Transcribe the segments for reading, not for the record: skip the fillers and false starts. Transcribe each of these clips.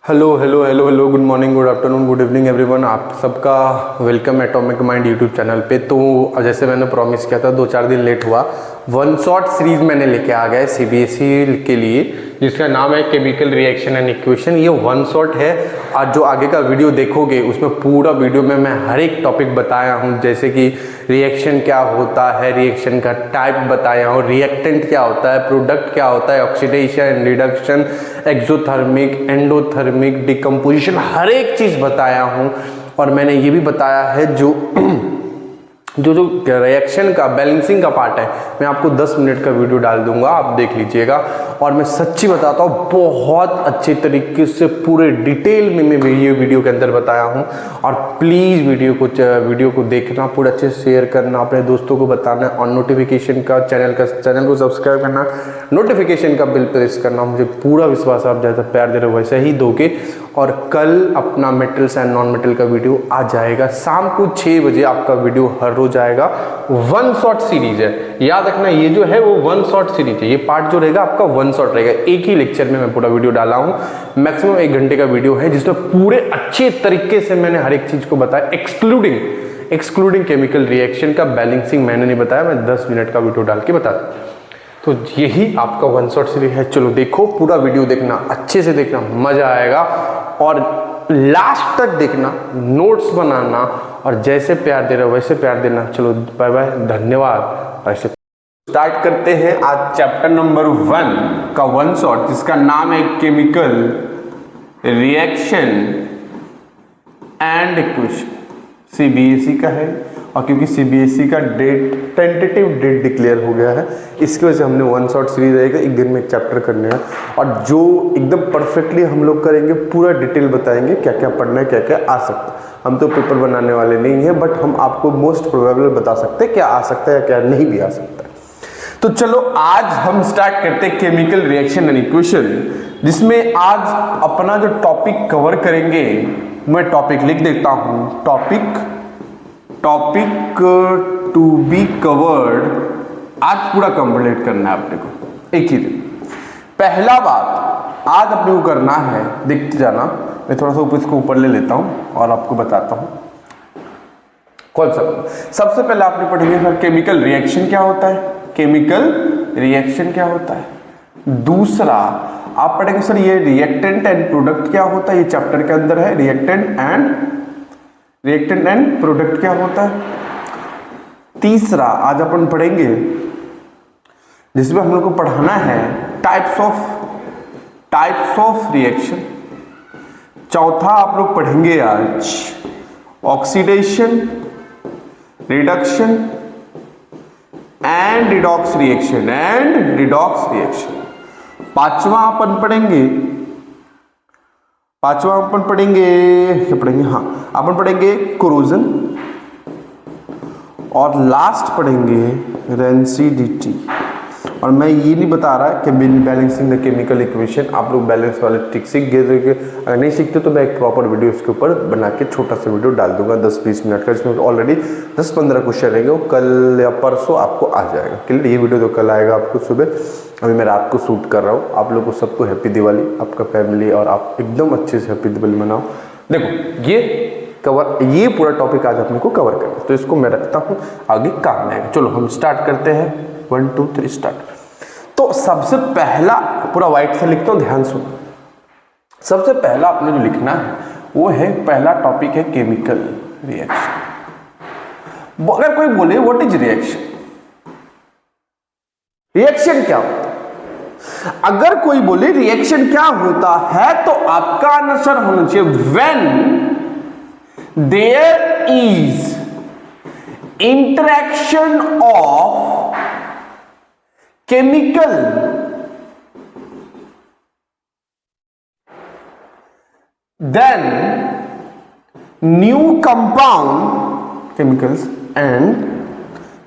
Hello hello hello hello, good morning, good afternoon, good evening everyone. आप सबका welcome atomic mind YouTube channel पे। तो जैसे मैंने प्रॉमिस किया था, 2-4 दिन लेट हुआ। वन शॉट सीरीज मैंने लेके आ गया सीबीएसई के लिए, जिसका नाम है केमिकल रिएक्शन एंड इक्वेशन। ये वन शॉट है। आज जो आगे का वीडियो देखोगे उसमें पूरा वीडियो में मैं हर एक टॉपिक बताया हूँ, जैसे कि रिएक्शन क्या होता है, रिएक्शन का टाइप बताया हूँ, रिएक्टेंट क्या होता है, प्रोडक्ट क्या होता है, oxidation, reduction, exothermic, endothermic, decomposition, हर एक चीज़ बताया हूँ। और मैंने ये भी बताया है जो रिएक्शन का बैलेंसिंग का पार्ट है, मैं आपको 10 मिनट का वीडियो डाल दूंगा, आप देख लीजिएगा। और मैं सच्ची बताता हूँ, बहुत अच्छे तरीके से पूरे डिटेल में मैं वीडियो के अंदर बताया हूँ। और प्लीज़ वीडियो को देखना, पूरा अच्छे से शेयर करना, अपने दोस्तों को बताना, और नोटिफिकेशन का चैनल को सब्सक्राइब करना, नोटिफिकेशन का बिल प्रेस करना। मुझे पूरा विश्वास आप जैसा प्यार दे रहे हो वैसे ही दोगे। और कल अपना मेटल्स एंड नॉन मेटल का वीडियो आ जाएगा, शाम को 6 बजे आपका वीडियो हर रोज आएगा। वन शॉट सीरीज है, याद रखना, ये जो है वो वन शॉट सीरीज है। ये पार्ट जो रहेगा आपका वन शॉट रहेगा, एक ही लेक्चर में मैं पूरा वीडियो डाला हूँ। मैक्सिमम 1 घंटे का वीडियो है, जिसमें पूरे अच्छे तरीके से मैंने हर एक चीज को बताया, एक्सक्लूडिंग केमिकल रिएक्शन का बैलेंसिंग मैंने नहीं बताया, मैं 10 मिनट का वीडियो डाल के बता दूँ। तो यही आपका वन शॉट सीरीज है। चलो देखो, पूरा वीडियो देखना, अच्छे से देखना, मजा आएगा। और लास्ट तक देखना, नोट्स बनाना, और जैसे प्यार दे रहे हो वैसे प्यार देना। चलो बाय बाय, धन्यवाद। ऐसे स्टार्ट करते हैं आज चैप्टर नंबर 1 का वन शॉट, जिसका नाम है chemical reaction and equation. CBSE का है, और क्योंकि सीबीएसई का टेंटेटिव डेट डिक्लेयर हो गया है, इसकी वजह से हमने वन शॉट सीरीज रहेगा, एक दिन में एक चैप्टर करने हैं। और जो एकदम परफेक्टली हम लोग करेंगे, पूरा डिटेल बताएंगे क्या क्या पढ़ना है, क्या क्या आ सकता है। हम तो पेपर बनाने वाले नहीं हैं, बट हम आपको मोस्ट प्रोबेबल बता सकते हैं क्या आ सकता है या क्या नहीं भी आ सकता है। तो चलो आज हम स्टार्ट करते हैं केमिकल रिएक्शन एंड इक्वेशन, जिसमें आज अपना जो टॉपिक कवर करेंगे, मैं टॉपिक लिख देता हूं। टॉपिक टू बी कवर्ड आज पूरा कंप्लीट करना है अपने को एक ही दिन। पहला बात आज अपने को करना है, देखते जाना, मैं थोड़ा सा इसको ऊपर ले लेता हूं और आपको बताता हूं कौन सा। सबसे पहले आपने पढ़ेंगे सर केमिकल रिएक्शन क्या होता है, केमिकल रिएक्शन क्या होता है। दूसरा आप पढ़ेंगे सर ये रिएक्टेंट एंड प्रोडक्ट क्या होता है, ये चैप्टर के अंदर है, रिएक्टेंट एंड प्रोडक्ट क्या होता है। तीसरा आज अपन पढ़ेंगे, जिसमें हम लोग को पढ़ाना है टाइप्स ऑफ रिएक्शन। चौथा आप लोग पढ़ेंगे आज oxidation, reduction and redox reaction. पांचवा अपन पढ़ेंगे क्या पढ़ेंगे, हाँ अपन पढ़ेंगे कोरोजन, और लास्ट पढ़ेंगे रेंसिडिटी। और मैं ये नहीं बता रहा कि बैलेंसिंग द केमिकल इक्वेशन आप लोग बैलेंस वाले ट्रिक सीख गए। अगर नहीं सीखते तो मैं एक प्रॉपर वीडियो इसके ऊपर बना के छोटा सा वीडियो डाल दूंगा 10-20 मिनट का, जिसमें ऑलरेडी 10-15 क्वेश्चन रहेंगे, वो कल या परसों आपको आ जाएगा। क्लियर, ये वीडियो तो कल आएगा आपको सुबह, अभी मैं रात को शूट कर रहा हूँ। आप लोग को सबको हैप्पी दिवाली, आपका फैमिली और आप एकदम अच्छे से हैप्पी दिवाली मनाओ। देखो ये पूरा टॉपिक आज अपने को कवर करना है, तो इसको मैं रखता हूँ, आगे काम में आएगा। चलो हम स्टार्ट करते हैं, 1 2 3 स्टार्ट। तो सबसे पहला पूरा व्हाइट से लिखता हूँ, ध्यान सुनो। सबसे पहला आपने जो लिखना है वो है, पहला टॉपिक है केमिकल रिएक्शन। अगर कोई बोले व्हाट इज रिएक्शन, रिएक्शन क्या होता है, अगर कोई बोले रिएक्शन क्या होता है, तो आपका आंसर होना चाहिए when there is interaction of chemical then new compound chemicals and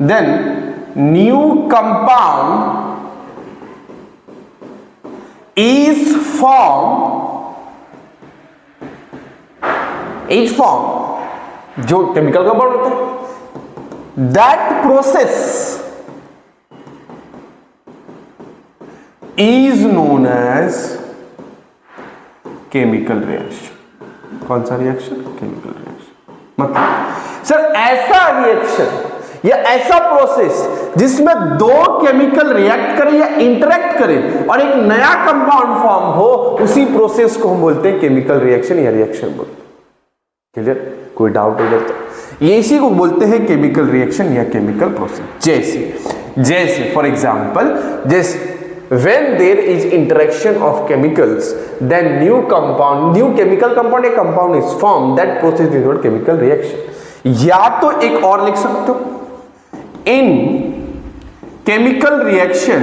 then new compound is formed जो केमिकल कंपाउंड होता है, that process is known as chemical reaction. कौन सा रिएक्शन? Chemical reaction. मतलब सर ऐसा रिएक्शन या ऐसा प्रोसेस जिसमें दो केमिकल रिएक्ट करें या इंटरेक्ट करें और एक नया कंपाउंड फॉर्म हो, उसी प्रोसेस को हम बोलते हैं केमिकल रिएक्शन या रिएक्शन बोलते हैं। क्लियर? कोई डाउट हो तो ये इसी को बोलते हैं केमिकल रिएक्शन या केमिकल प्रोसेस। जैसे फॉर एग्जांपल, जैसे when there is interaction of chemicals, then new chemical compound, a compound is formed. That process is called chemical reaction। या तो एक और लिख सकते हो, in chemical reaction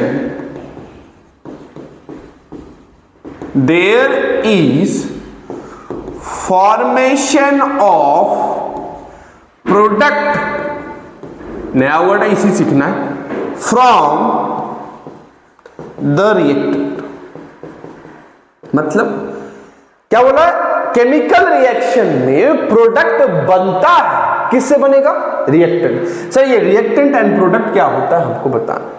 there is formation of product, नया वर्ड है इसी सीखना है, from the reactant। मतलब क्या बोला? केमिकल रिएक्शन में प्रोडक्ट बनता है, किससे बनेगा? रिएक्टेंट। सर ये रिएक्टेंट एंड प्रोडक्ट क्या होता है हमको बताना।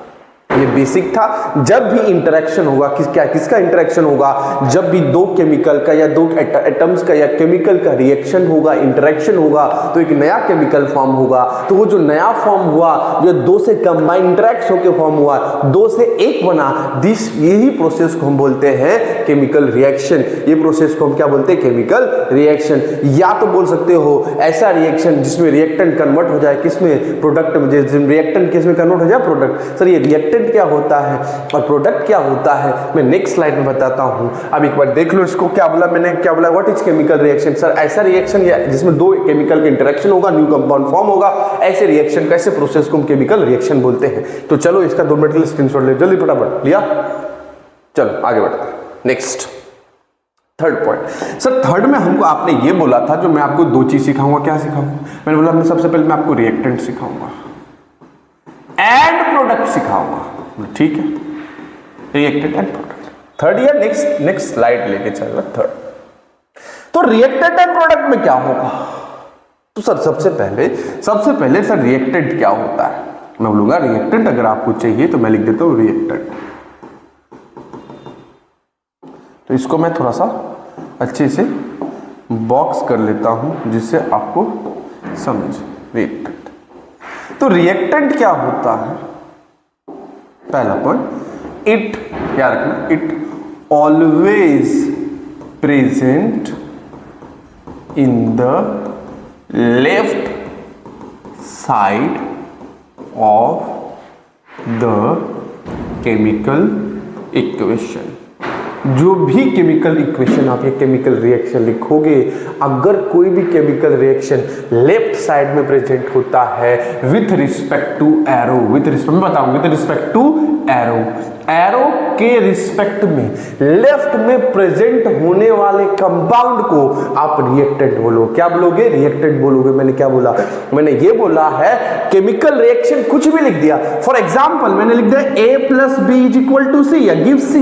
ये बेसिक था। जब भी इंटरेक्शन होगा, किसका इंटरेक्शन होगा? जब भी दो केमिकल का या दो एटम्स का या केमिकल का रिएक्शन होगा, इंटरेक्शन होगा, तो एक नया केमिकल फॉर्म होगा। तो वो जो नया फॉर्म हुआ, जो दो से कंबाइन इंटरेक्ट होकर फॉर्म हुआ, दो से एक बना, यही प्रोसेस को हम बोलते हैं केमिकल रिएक्शन। ये प्रोसेस को हम क्या बोलते हैं? Chemical reaction. या तो बोल सकते हो ऐसा रिएक्शन जिसमें रिएक्टेंट कन्वर्ट हो जाए किसमें? प्रोडक्ट में। रिएक्टेंट किसमें कन्वर्ट हो जाए? प्रोडक्ट। सर ये रिएक्टेंट क्या होता है और प्रोडक्ट क्या होता है, मैं नेक्स्ट स्लाइड में बताता हूं। अब एक बार देख लो इसको। क्या बोला मैंने? क्या बोला? What is chemical reaction? Sir ऐसा रिएक्शन या जिसमें दो केमिकल का इंटरेक्शन होगा, न्यू कंपाउंड फॉर्म होगा, ऐसे रिएक्शन का, ऐसे प्रोसेस को हम केमिकल रिएक्शन बोलते हैं। तो चलो इसका 2 मिनट के लिए स्क्रीनशॉट ले, जल्दी फटाफट लिया। चलो आगे बढ़ते हैं। Next third point. Sir third में हमको आपने ये बोला था, जो मैं आपको 2 चीज सिखाऊंगा। क्या सिखाऊंगा? मैंने बोला मैं सबसे पहले मैं आपको रिएक्टेंट सिखाऊंगा एंड प्रोडक्ट सिखाऊंगा। ठीक है, रिएक्टेंट एंड प्रोडक्ट। थर्ड या नेक्स्ट स्लाइड लेके चल रहा। थर्ड तो रिएक्टेंट एंड प्रोडक्ट में क्या होगा? तो सर सबसे पहले सर रिएक्टेंट क्या होता है मैं बोलूंगा। रिएक्टेंट अगर आपको चाहिए तो मैं लिख देता हूं रिएक्टेंट। तो इसको मैं थोड़ा सा अच्छे से बॉक्स कर लेता हूं जिससे आपको समझ। रिएक्टेंट तो रिएक्टेंट क्या होता है? पहला पॉइंट, इट क्या रखना? It always present in the left side of the chemical equation. जो भी केमिकल इक्वेशन आप ये केमिकल रिएक्शन लिखोगे, अगर कोई भी केमिकल रिएक्शन लेफ्ट साइड में प्रेजेंट होता है with respect to arrow, with respect to arrow के रिस्पेक्ट में लेफ्ट में प्रेजेंट होने वाले कंपाउंड को आप रिएक्टेंट बोलो। क्या बोलोगे? रिएक्टेंट बोलोगे। मैंने क्या बोला? मैंने ये बोला है केमिकल रिएक्शन कुछ भी लिख दिया। फॉर एग्जांपल मैंने लिख दिया A+B=C या गिव C।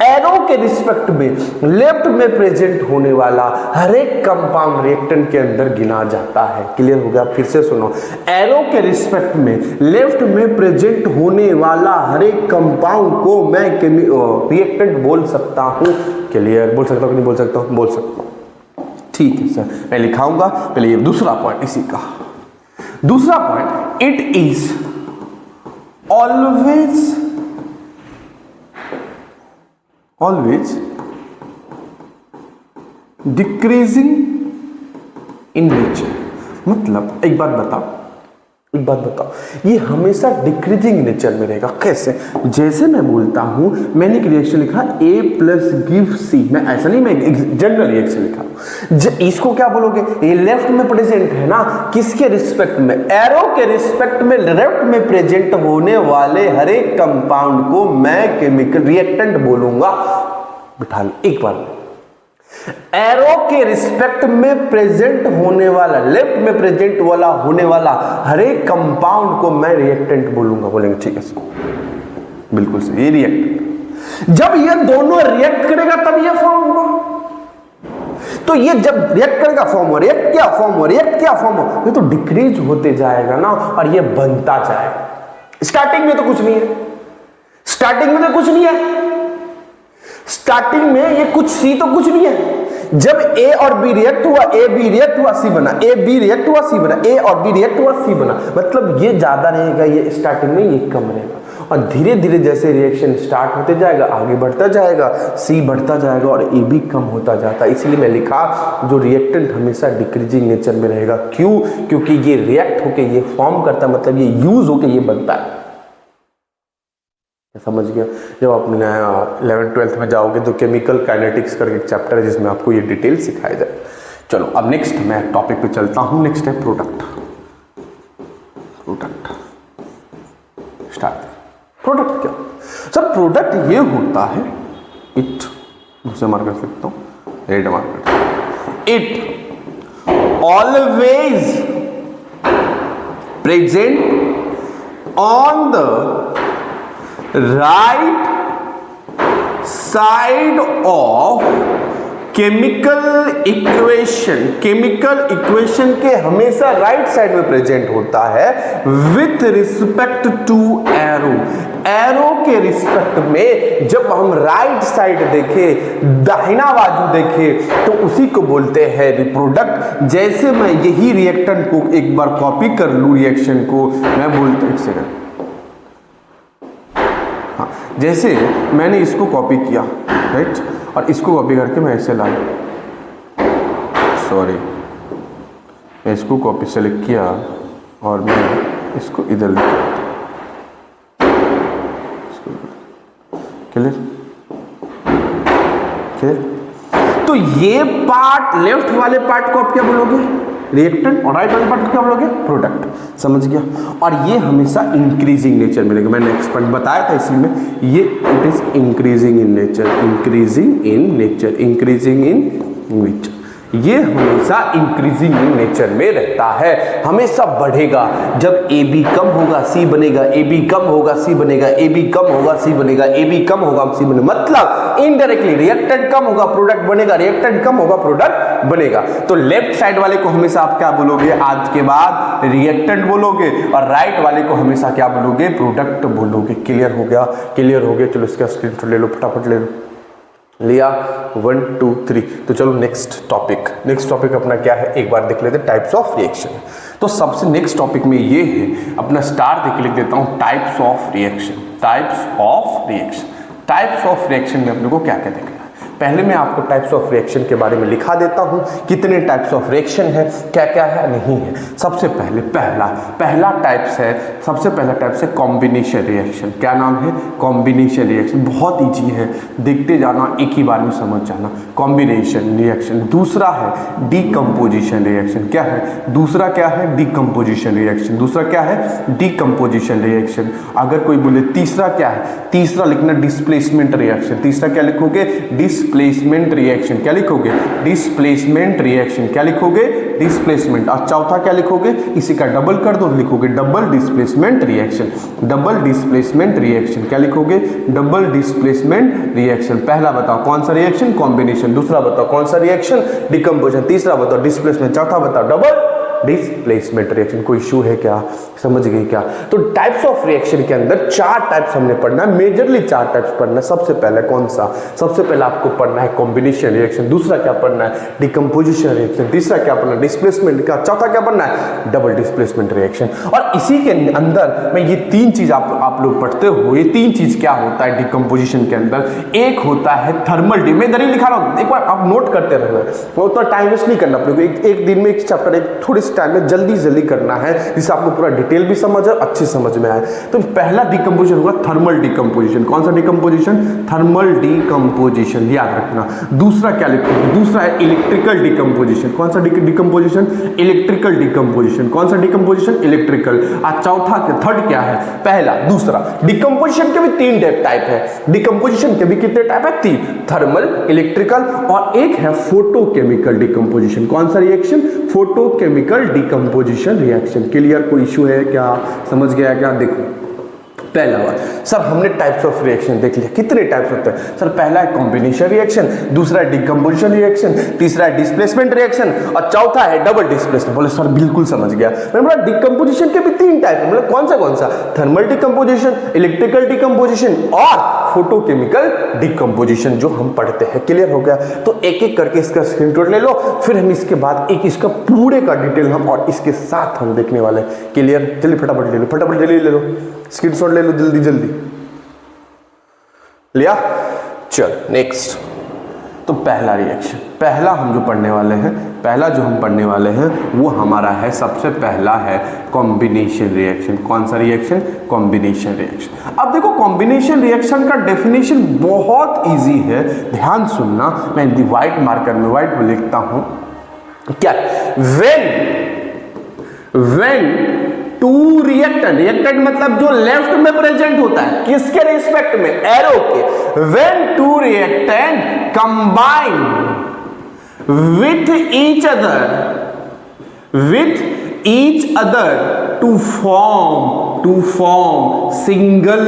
एरो के रिस्पेक्ट में लेफ्ट में प्रेजेंट होने वाला हर एक कंपाउंड रिएक्टेंट के अंदर गिना जाता है। क्लियर हो गया? फिर से सुनो। एरो के रिस्पेक्ट में लेफ्ट में प्रेजेंट होने वाला हर एक कंपाउंड को मैं रिएक्टेंट बोल सकता हूं। क्लियर? बोल सकता हूं कि नहीं बोल सकता हूं? बोल सकता हूं। ठीक है सर, मैं लिखाऊंगा। पहले ये दूसरा पॉइंट इसी का। दूसरा point, it is always decreasing in nature. मतलब एक बात बताओ, ये हमेशा डिक्रीजिंग नेचर में रहेगा। कैसे? जैसे मैं बोलता हूं, मैंने एक रिएक्शन लिखा A+give C। मैं ऐसा नहीं, मैं एक जनरल रिएक्शन लिखा। इसको क्या बोलोगे? ये लेफ्ट में प्रेजेंट है ना, किसके रिस्पेक्ट में? एरो के रिस्पेक्ट में लेफ्ट में प्रेजेंट होने वाले हर एक कंपाउंड को मैं केमिकल रिएक्टेंट बोलूंगा। बिठा लो एक बार। एरो के रिस्पेक्ट में प्रेजेंट होने वाला, लेफ्ट में प्रेजेंट वाला होने वाला हर एक कंपाउंड को मैं रिएक्टेंट बोलूंगा। बोलेंगे ठीक है सर, बिल्कुल सही। ये रिएक्टेंट जब ये दोनों रिएक्ट करेगा तब ये फॉर्म होगा। तो ये जब रिएक्ट करेगा फॉर्म हो, रिएक्ट क्या फॉर्म हो, रिएक्ट क्या फॉर्म हो, ये तो डिक्रीज होते जाएगा ना, और ये बनता जाएगा। स्टार्टिंग में तो कुछ नहीं है, स्टार्टिंग में ये कुछ सी तो कुछ नहीं है। जब ए और बी रिएक्ट हुआ, ए बी रिएक्ट हुआ, सी बना, ए बी रिएक्ट हुआ, सी बना, ए और बी रिएक्ट हुआ, सी बना। मतलब ये ज्यादा रहेगा, ये स्टार्टिंग में, ये कम रहेगा, और धीरे धीरे जैसे रिएक्शन स्टार्ट होते जाएगा, आगे बढ़ता जाएगा, सी बढ़ता जाएगा और ए भी कम होता जाता है। इसलिए मैं लिखा जो रिएक्टेंट हमेशा डिक्रीजिंग नेचर में रहेगा। क्यों? क्योंकि ये रिएक्ट होके ये फॉर्म करता है, मतलब ये यूज होके ये बनता है। समझ गया? जब आप 11th-12th में जाओगे तो केमिकल काइनेटिक्स करके एक चैप्टर है जिसमें आपको ये डिटेल सिखाया जाए। चलो अब नेक्स्ट मैं टॉपिक पे चलता हूं। नेक्स्ट है प्रोडक्ट। Product start. प्रोडक्ट क्या? सर प्रोडक्ट ये होता है, इट दूसरे मार्क कर सकता हूं, red mark, it always present on the right side of chemical equation. Chemical equation के हमेशा राइट साइड में प्रेजेंट होता है with respect to arrow. Arrow के रिस्पेक्ट में जब हम राइट साइड देखें, दाहिना बाजू देखें, तो उसी को बोलते हैं प्रोडक्ट। जैसे मैं यही रिएक्टेंट को एक बार कॉपी कर लूं, रिएक्शन को मैं बोलता हूं, एक सेकंड, जैसे मैंने इसको कॉपी किया, राइट, और इसको कॉपी करके मैं ऐसे लाया, सॉरी, मैं इसको कॉपी सेलेक्ट किया और मैं इसको इधर लिखा, क्लियर? क्लियर? तो ये पार्ट, लेफ्ट वाले पार्ट को आप क्या बोलोगे? रिएक्टेंट, और राइट वाले पार्ट को क्या बोलोगे? प्रोडक्ट। समझ गया? और ये हमेशा इंक्रीजिंग नेचर मिलेगा। मैंने नेक्स्ट पॉइंट बताया था इसी में, ये it is increasing in nature, increasing in nature, increasing in nature. ये हमेशा इंक्रीजिंग इन नेचर में रहता है, हमेशा बढ़ेगा। जब ए बी कम होगा सी बनेगा, ए बी कम होगा सी बनेगा, ए बी कम होगा सी बनेगा, ए बी कम होगा सी बनेगा। मतलब इनडायरेक्टली रिएक्टेंट कम होगा प्रोडक्ट बनेगा, रिएक्टेंट कम होगा प्रोडक्ट बनेगा। तो लेफ्ट साइड वाले को हमेशा आप क्या बोलोगे? आज के बाद रिएक्टेंट बोलोगे, और राइट वाले को हमेशा क्या बोलोगे? प्रोडक्ट बोलोगे। क्लियर हो गया? क्लियर हो गया? चलो इसका स्क्रीनशॉट ले लो, फटाफट ले लो। लिया 1 2 3। तो चलो नेक्स्ट टॉपिक। नेक्स्ट टॉपिक अपना क्या है एक बार देख लेते हैं, टाइप्स ऑफ रिएक्शन। तो सबसे नेक्स्ट टॉपिक में ये है अपना स्टार देख लिख देता हूं, types of reaction. Types of reaction, types of reaction में अपने को क्या क्या देखना है? पहले मैं आपको टाइप्स ऑफ रिएक्शन के बारे में लिखा देता हूं, कितने टाइप्स ऑफ रिएक्शन है, क्या क्या है, नहीं है। सबसे पहले पहला टाइप्स है, सबसे पहला टाइप्स है कॉम्बिनेशन रिएक्शन। क्या नाम है? Combination reaction. बहुत ईजी है, देखते जाना, एक ही बार में समझ जाना। Combination reaction. दूसरा है डीकम्पोजिशन रिएक्शन। क्या है दूसरा? क्या है? Decomposition reaction. दूसरा क्या है? Decomposition reaction. अगर कोई बोले तीसरा क्या है, तीसरा लिखना डिस्प्लेसमेंट रिएक्शन। तीसरा क्या लिखोगे? Displacement reaction. क्या लिखोगे? Displacement reaction. क्या लिखोगे? डिस्प्लेसमेंट। और चौथा क्या लिखोगे? इसी का डबल कर दो, लिखोगे double displacement reaction. Double displacement reaction. क्या लिखोगे? Double displacement reaction. पहला बताओ कौन सा रिएक्शन? कॉम्बिनेशन। दूसरा बताओ कौन सा रिएक्शन? डिकम्पोजिशन। तीसरा बताओ डिस्प्लेसमेंट। चौथा बताओ डबल डिस्प्लेसमेंट रिएक्शन। कोई इशू है क्या? समझ गए क्या? तो टाइप्स ऑफ रिएक्शन के अंदर 4 टाइप्स हमने पढ़ना है, मेजरली 4 टाइप्स पढ़ना है। सबसे पहले कौन सा? सबसे पहले आपको पढ़ना है कॉम्बिनेशन रिएक्शन। दूसरा क्या पढ़ना है? Decomposition reaction. तीसरा क्या पढ़ना है? डिस्प्लेसमेंट का। चौथा क्या पढ़ना है? Double displacement reaction. और इसी के अंदर में ये 3 चीज आप लोग पढ़ते हो। ये 3 चीज क्या होता है डिकम्पोजिशन के अंदर? एक होता है थर्मल मैं इधर ही लिखा रहा हूं, एक बार आप नोट करते रहना, वो तो टाइम वेस्ट नहीं करना अपने को। एक दिन में एक चैप्टर, एक थोड़ी टाइम में जल्दी करना है, जिससे आपको पूरा डिटेल भी समझ आए, अच्छी समझ में आए। तो पहला डिकम्पोजिशन होगा थर्मल डिकम्पोजिशन। कौन सा डिकम्पोजिशन? थर्मल डिकम्पोजिशन, याद रखना। दूसरा क्या लिखोगे? दूसरा है इलेक्ट्रिकल डिकम्पोजिशन। कौन सा डिकम्पोजिशन? Electrical decomposition. कौन सा डिकम्पोजिशन? इलेक्ट्रिकल। और चौथा थर्ड क्या है? पहला दूसरा। डिकम्पोजिशन के भी 3 टाइप है। डिकम्पोजिशन के भी कितने टाइप है? 3। थर्मल, इलेक्ट्रिकल और एक है फोटोकेमिकल डिकम्पोजिशन। कौन सा reaction? Photochemical decomposition reaction. Clear? कोई इशू है क्या? समझ गया क्या? देखो पहला बात, सर हमने टाइप्स ऑफ रिएक्शन देख लिया। कितने टाइप्स होते हैं? सर पहला है कॉम्बिनेशन रिएक्शन, दूसरा है डिकम्पोजिशन रिएक्शन, तीसरा है डिस्प्लेसमेंट रिएक्शन और चौथा है डबल डिस्प्लेसमेंट। बोले सर बिल्कुल समझ गया। मैंने बोला डिकम्पोजिशन के भी 3 टाइप है। मतलब कौन सा? थर्मल डिकम्पोजिशन, इलेक्ट्रिकल डिकम्पोजिशन और फोटोकेमिकल डिकम्पोजिशन जो हम पढ़ते हैं। क्लियर हो गया? तो एक एक करके इसका स्क्रीनशॉट ले लो, फिर हम इसके बाद एक इसका पूरे का डिटेल हम और इसके साथ हम देखने वाले हैं। क्लियर? चलिए फटाफट ले लो, फटाफट जल्दी ले लो, स्क्रीनशॉट ले लो जल्दी जल्दी। लिया? चल नेक्स्ट। तो पहला रिएक्शन, पहला हम जो पढ़ने वाले हैं, पहला जो हम पढ़ने वाले हैं वो हमारा है, सबसे पहला है कॉम्बिनेशन रिएक्शन। कौन सा रिएक्शन? Combination reaction. अब देखो कॉम्बिनेशन रिएक्शन का डेफिनेशन बहुत इजी है, ध्यान सुनना। मैं व्हाइट मार्कर में व्हाइट में लिखता हूं क्या? व्हेन टू रिएक्टेंट, रिएक्टेंट मतलब जो लेफ्ट में प्रेजेंट होता है, किसके रिस्पेक्ट में? एरो के। When two reactant combine with each other to form single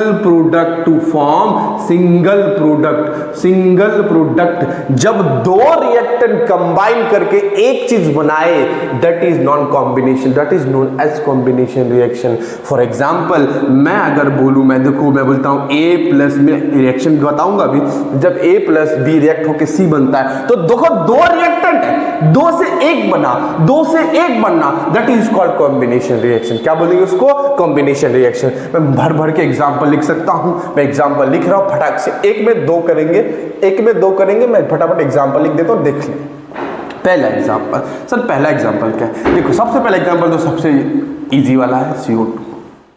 product, जब दो रिएक्टेंट कंबाइन करके एक चीज बनाए, that is non combination, that is known as combination reaction. For example मैं अगर बोलूं, मैं बोलता हूं ए प्लस, में रिएक्शन बताऊंगा अभी, जब ए प्लस बी रिएक्ट होकर सी बनता है, तो देखो दो रिएक्टेंट है, दो से एक बना, दो से एक बनना, that is called combination reaction. क्या बोलेंगे उसको? Combination reaction. मैं भर भर के एग्जांपल लिख सकता हूं, मैं एग्जांपल लिख रहा हूं, फटाक से एक में दो करेंगे, मैं फटाफट एग्जांपल लिख देता हूं, देख लें। पहला एग्जांपल, सर पहला एग्जांपल क्या है? देखो सबसे पहला एग्जांपल तो सबसे इजी वाला है, CO2।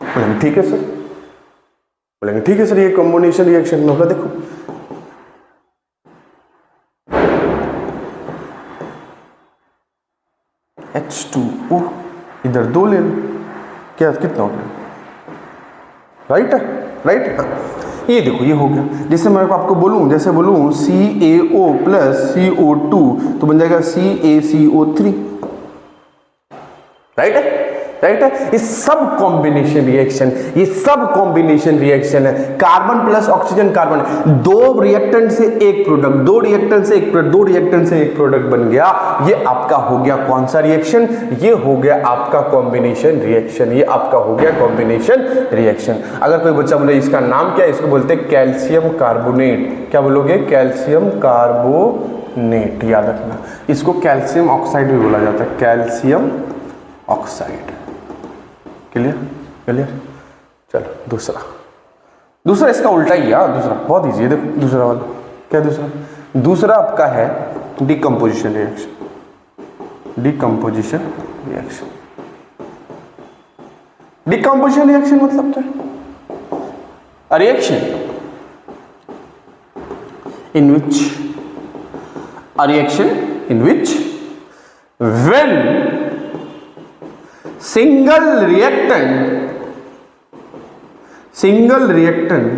बोलेंगे ठीक है सर, बोलेंगे ठीक है सर, ये कॉम्बिनेशन रिएक्शन में होगा। देखो H2O, इधर दो ले लो, क्या कितना हो गया? राइट है, राइट है। ये देखो ये हो गया। जैसे मैं आपको बोलूं, जैसे बोलूं CaO प्लस CO2 तो बन जाएगा CaCO3। राइट है, राइट है। ये सब कॉम्बिनेशन रिएक्शन, ये सब कॉम्बिनेशन रिएक्शन है। कार्बन प्लस ऑक्सीजन कार्बन, दो रिएक्टेंट से एक प्रोडक्ट, दो रिएक्टेंट से एक प्रोडक्ट, दो रिएक्टेंट से एक प्रोडक्ट बन गया। ये आपका हो गया कौन सा रिएक्शन? ये हो गया आपका कॉम्बिनेशन रिएक्शन, ये आपका हो गया कॉम्बिनेशन रिएक्शन। अगर कोई बच्चा बोले इसका नाम क्या है, इसको बोलते हैं कैल्शियम कार्बोनेट। क्या बोलोगे? कैल्शियम कार्बोनेट, याद रखना। इसको कैल्शियम ऑक्साइड भी बोला जाता है, कैल्शियम ऑक्साइड। क्लियर? क्लियर? चलो दूसरा इसका उल्टा ही है। दूसरा बहुत इजी है, देखो दूसरा वाला क्या? दूसरा आपका है डिकम्पोजिशन रिएक्शन। डिकम्पोजिशन रिएक्शन मतलब क्या? अ reaction in which when single reactant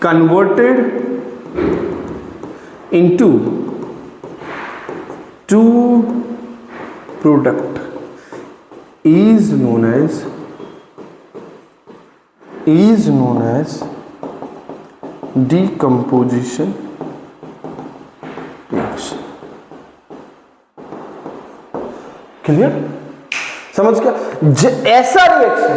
converted into two product is known as decomposition reaction। Clear? समझ गया? ऐसा रिएक्शन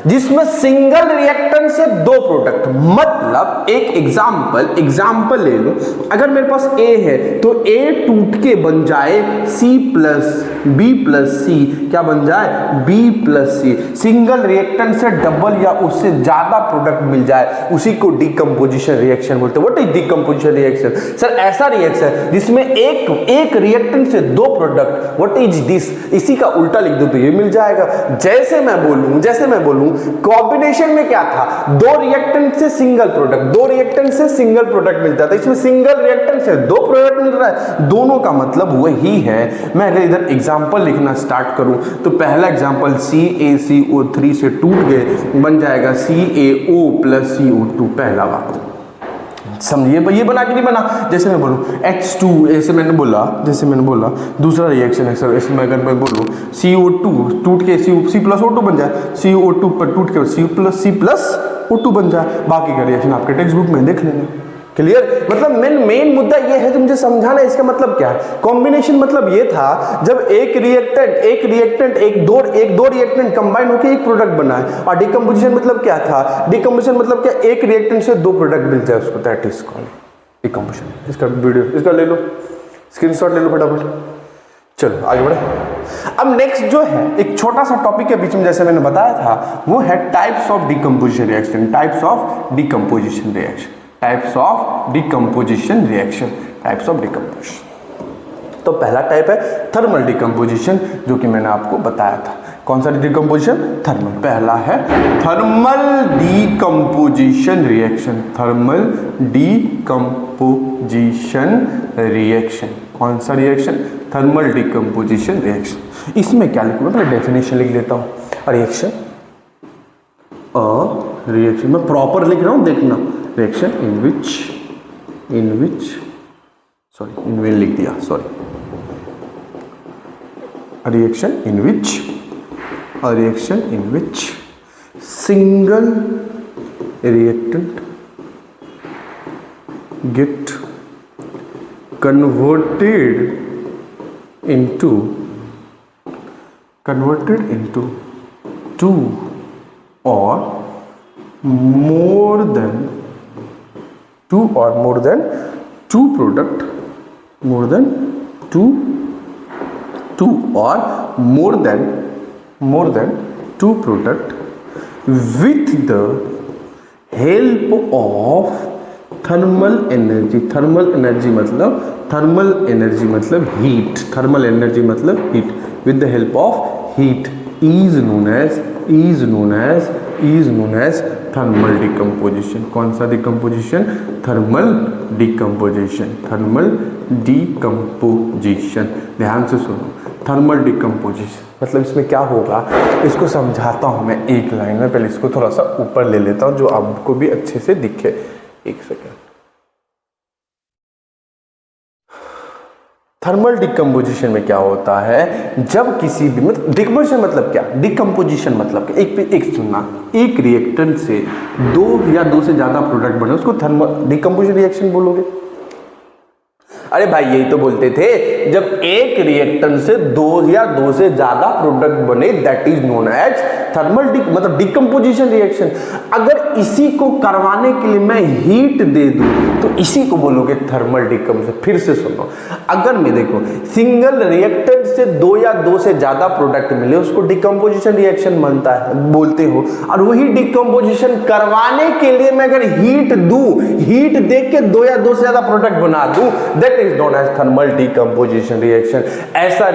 जिसमें सिंगल रिएक्टेंट से दो प्रोडक्ट, मतलब एक एग्जाम्पल ले लो। अगर मेरे पास A है तो A टूट के बन जाए C plus B plus C, क्या बन जाए? B plus C। Single reactant से डबल या उससे ज्यादा प्रोडक्ट मिल जाए, उसी को डिकम्पोजिशन रिएक्शन बोलते हैं। What is decomposition reaction? Sir ऐसा रिएक्शन जिसमें एक रिएक्टेंट से दो प्रोडक्ट, व्हाट इज दिस? इसी का उल्टा लिख दो तो ये मिल जाएगा। जैसे मैं बोलूं कॉम्बिनेशन में क्या था? दो रिएक्टेंट से सिंगल प्रोडक्ट मिलता था, इसमें सिंगल रिएक्टेंट से दो प्रोडक्ट मिल रहा है, दोनों का मतलब वही है। मैं इधर एग्जांपल लिखना स्टार्ट करूं तो पहला एग्जांपल CaCO3 से टूट गए, बन जाएगा CaO प्लस CO2। पहला बात समझिए, ये बना कि नहीं बना? जैसे मैं बोलूं H2, जैसे मैंने बोला दूसरा रिएक्शन है सर, इसमें अगर मैं बोलूं CO2 टूट के C प्लस O2 बन जाए, CO2 पर टूट के C प्लस O2 बन जाए, बाकी का रिएक्शन आपके टेक्स्ट बुक में देख लेना। क्लियर? मतलब मेन मुद्दा ये है जो मुझे समझाना है, इसका मतलब क्या है? कॉम्बिनेशन मतलब ये था जब एक रिएक्टेंट एक दो रिएक्टेंट कंबाइन होकर एक प्रोडक्ट बना है। और डिकम्पोजिशन मतलब क्या था? डिकम्पोजिशन मतलब क्या? एक रिएक्टेंट से दो प्रोडक्ट मिल जाए उसको, दैट इज कॉल्ड डिकम्पोजिशन। इसका वीडियो इसका ले लो, स्क्रीनशॉट ले लो फटाफट। चलो आगे बढ़े। अब नेक्स्ट जो है एक छोटा सा टॉपिक के बीच में जैसे मैंने बताया था, वो है types of decomposition reaction. Types of decomposition reaction, types of decomposition reaction, types of decomposition. तो पहला टाइप है थर्मल डिकम्पोजिशन, जो कि मैंने आपको बताया था। कौन सा डिकम्पोजिशन? थर्मल। पहला है thermal decomposition reaction, thermal decomposition reaction. कौन सा रिएक्शन? Thermal decomposition reaction. इसमें क्या लिखूंगा? मैं डेफिनेशन लिख देता हूं। रिएक्शन रिएक्शन मैं प्रॉपर लिख रहा हूं, देखना। रिएक्शन इन विच सॉरी इनविल लिख दिया, sorry. Reaction in which single reactant get converted into two or more than two product, more than two or more than two product with the help of thermal energy. Thermal energy मतलब heat. Thermal energy मतलब heat. With the help of heat is known as thermal decomposition. कौन सा decomposition? Thermal decomposition. ध्यान से सुनो, thermal decomposition मतलब इसमें क्या होगा, इसको समझाता हूं मैं एक लाइन में। पहले इसको थोड़ा सा ऊपर ले लेता हूं जो आपको भी अच्छे से दिखे। एक सेकेंड। थर्मल डिकम्पोजिशन में क्या होता है, जब किसी भी मतलब डिकम्पोजिशन मतलब क्या, डिकम्पोजिशन मतलब क्या, एक सुनना, एक रिएक्टेंट से दो या दो से ज्यादा प्रोडक्ट बने उसको थर्मल डिकम्पोजिशन रिएक्शन बोलोगे। अरे भाई यही तो बोलते थे, जब एक रिएक्टेंट से दो या दो से ज्यादा प्रोडक्ट बने that is known as thermal मतलब डिकम्पोजिशन रिएक्शन। अगर इसी को करवाने के लिए मैं हीट दे दूं तो इसी को बोलोगे थर्मल डिकम्पोजिशन। फिर से सुनो, अगर मैं देखो सिंगल रिएक्टेंट से दो या दो से ज्यादा प्रोडक्ट मिले उसको डिकम्पोजिशन रिएक्शन बनता है बोलते हो, और वही डिकम्पोजिशन करवाने के लिए मैं अगर हीट दूं, हीट दे के दो या दो से ज्यादा प्रोडक्ट बना दूं, that is known as thermal decomposition reaction. ऐसा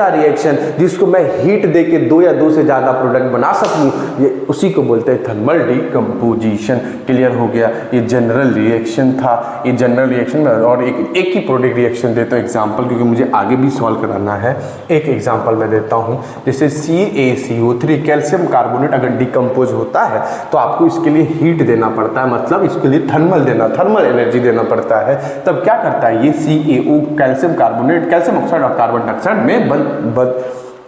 रिएक्शन जिसको मैं हीट दे के दो या दो से ज्यादा प्रोडक्ट बना सकूं, ये उसी को बोलते हैं थर्मल डिकम्पोजिशन। क्लियर हो गया? ये जनरल रिएक्शन था, ये जनरल रिएक्शन में और एक ही प्रोडक्ट रिएक्शन देता हूं एग्जांपल, क्योंकि मुझे आगे भी सॉल्व कराना है। एक एग्जांपल मैं देता हूं, जैसे CaCO3 कैल्शियम कार्बोनेट अगर डिकम्पोज होता है तो आपको इसके लिए हीट देना पड़ता है, मतलब इसके लिए थर्मल एनर्जी देना पड़ता है। तब क्या करता है ये CaO calcium carbonate, calcium oxide और कार्बन डाइऑक्साइड में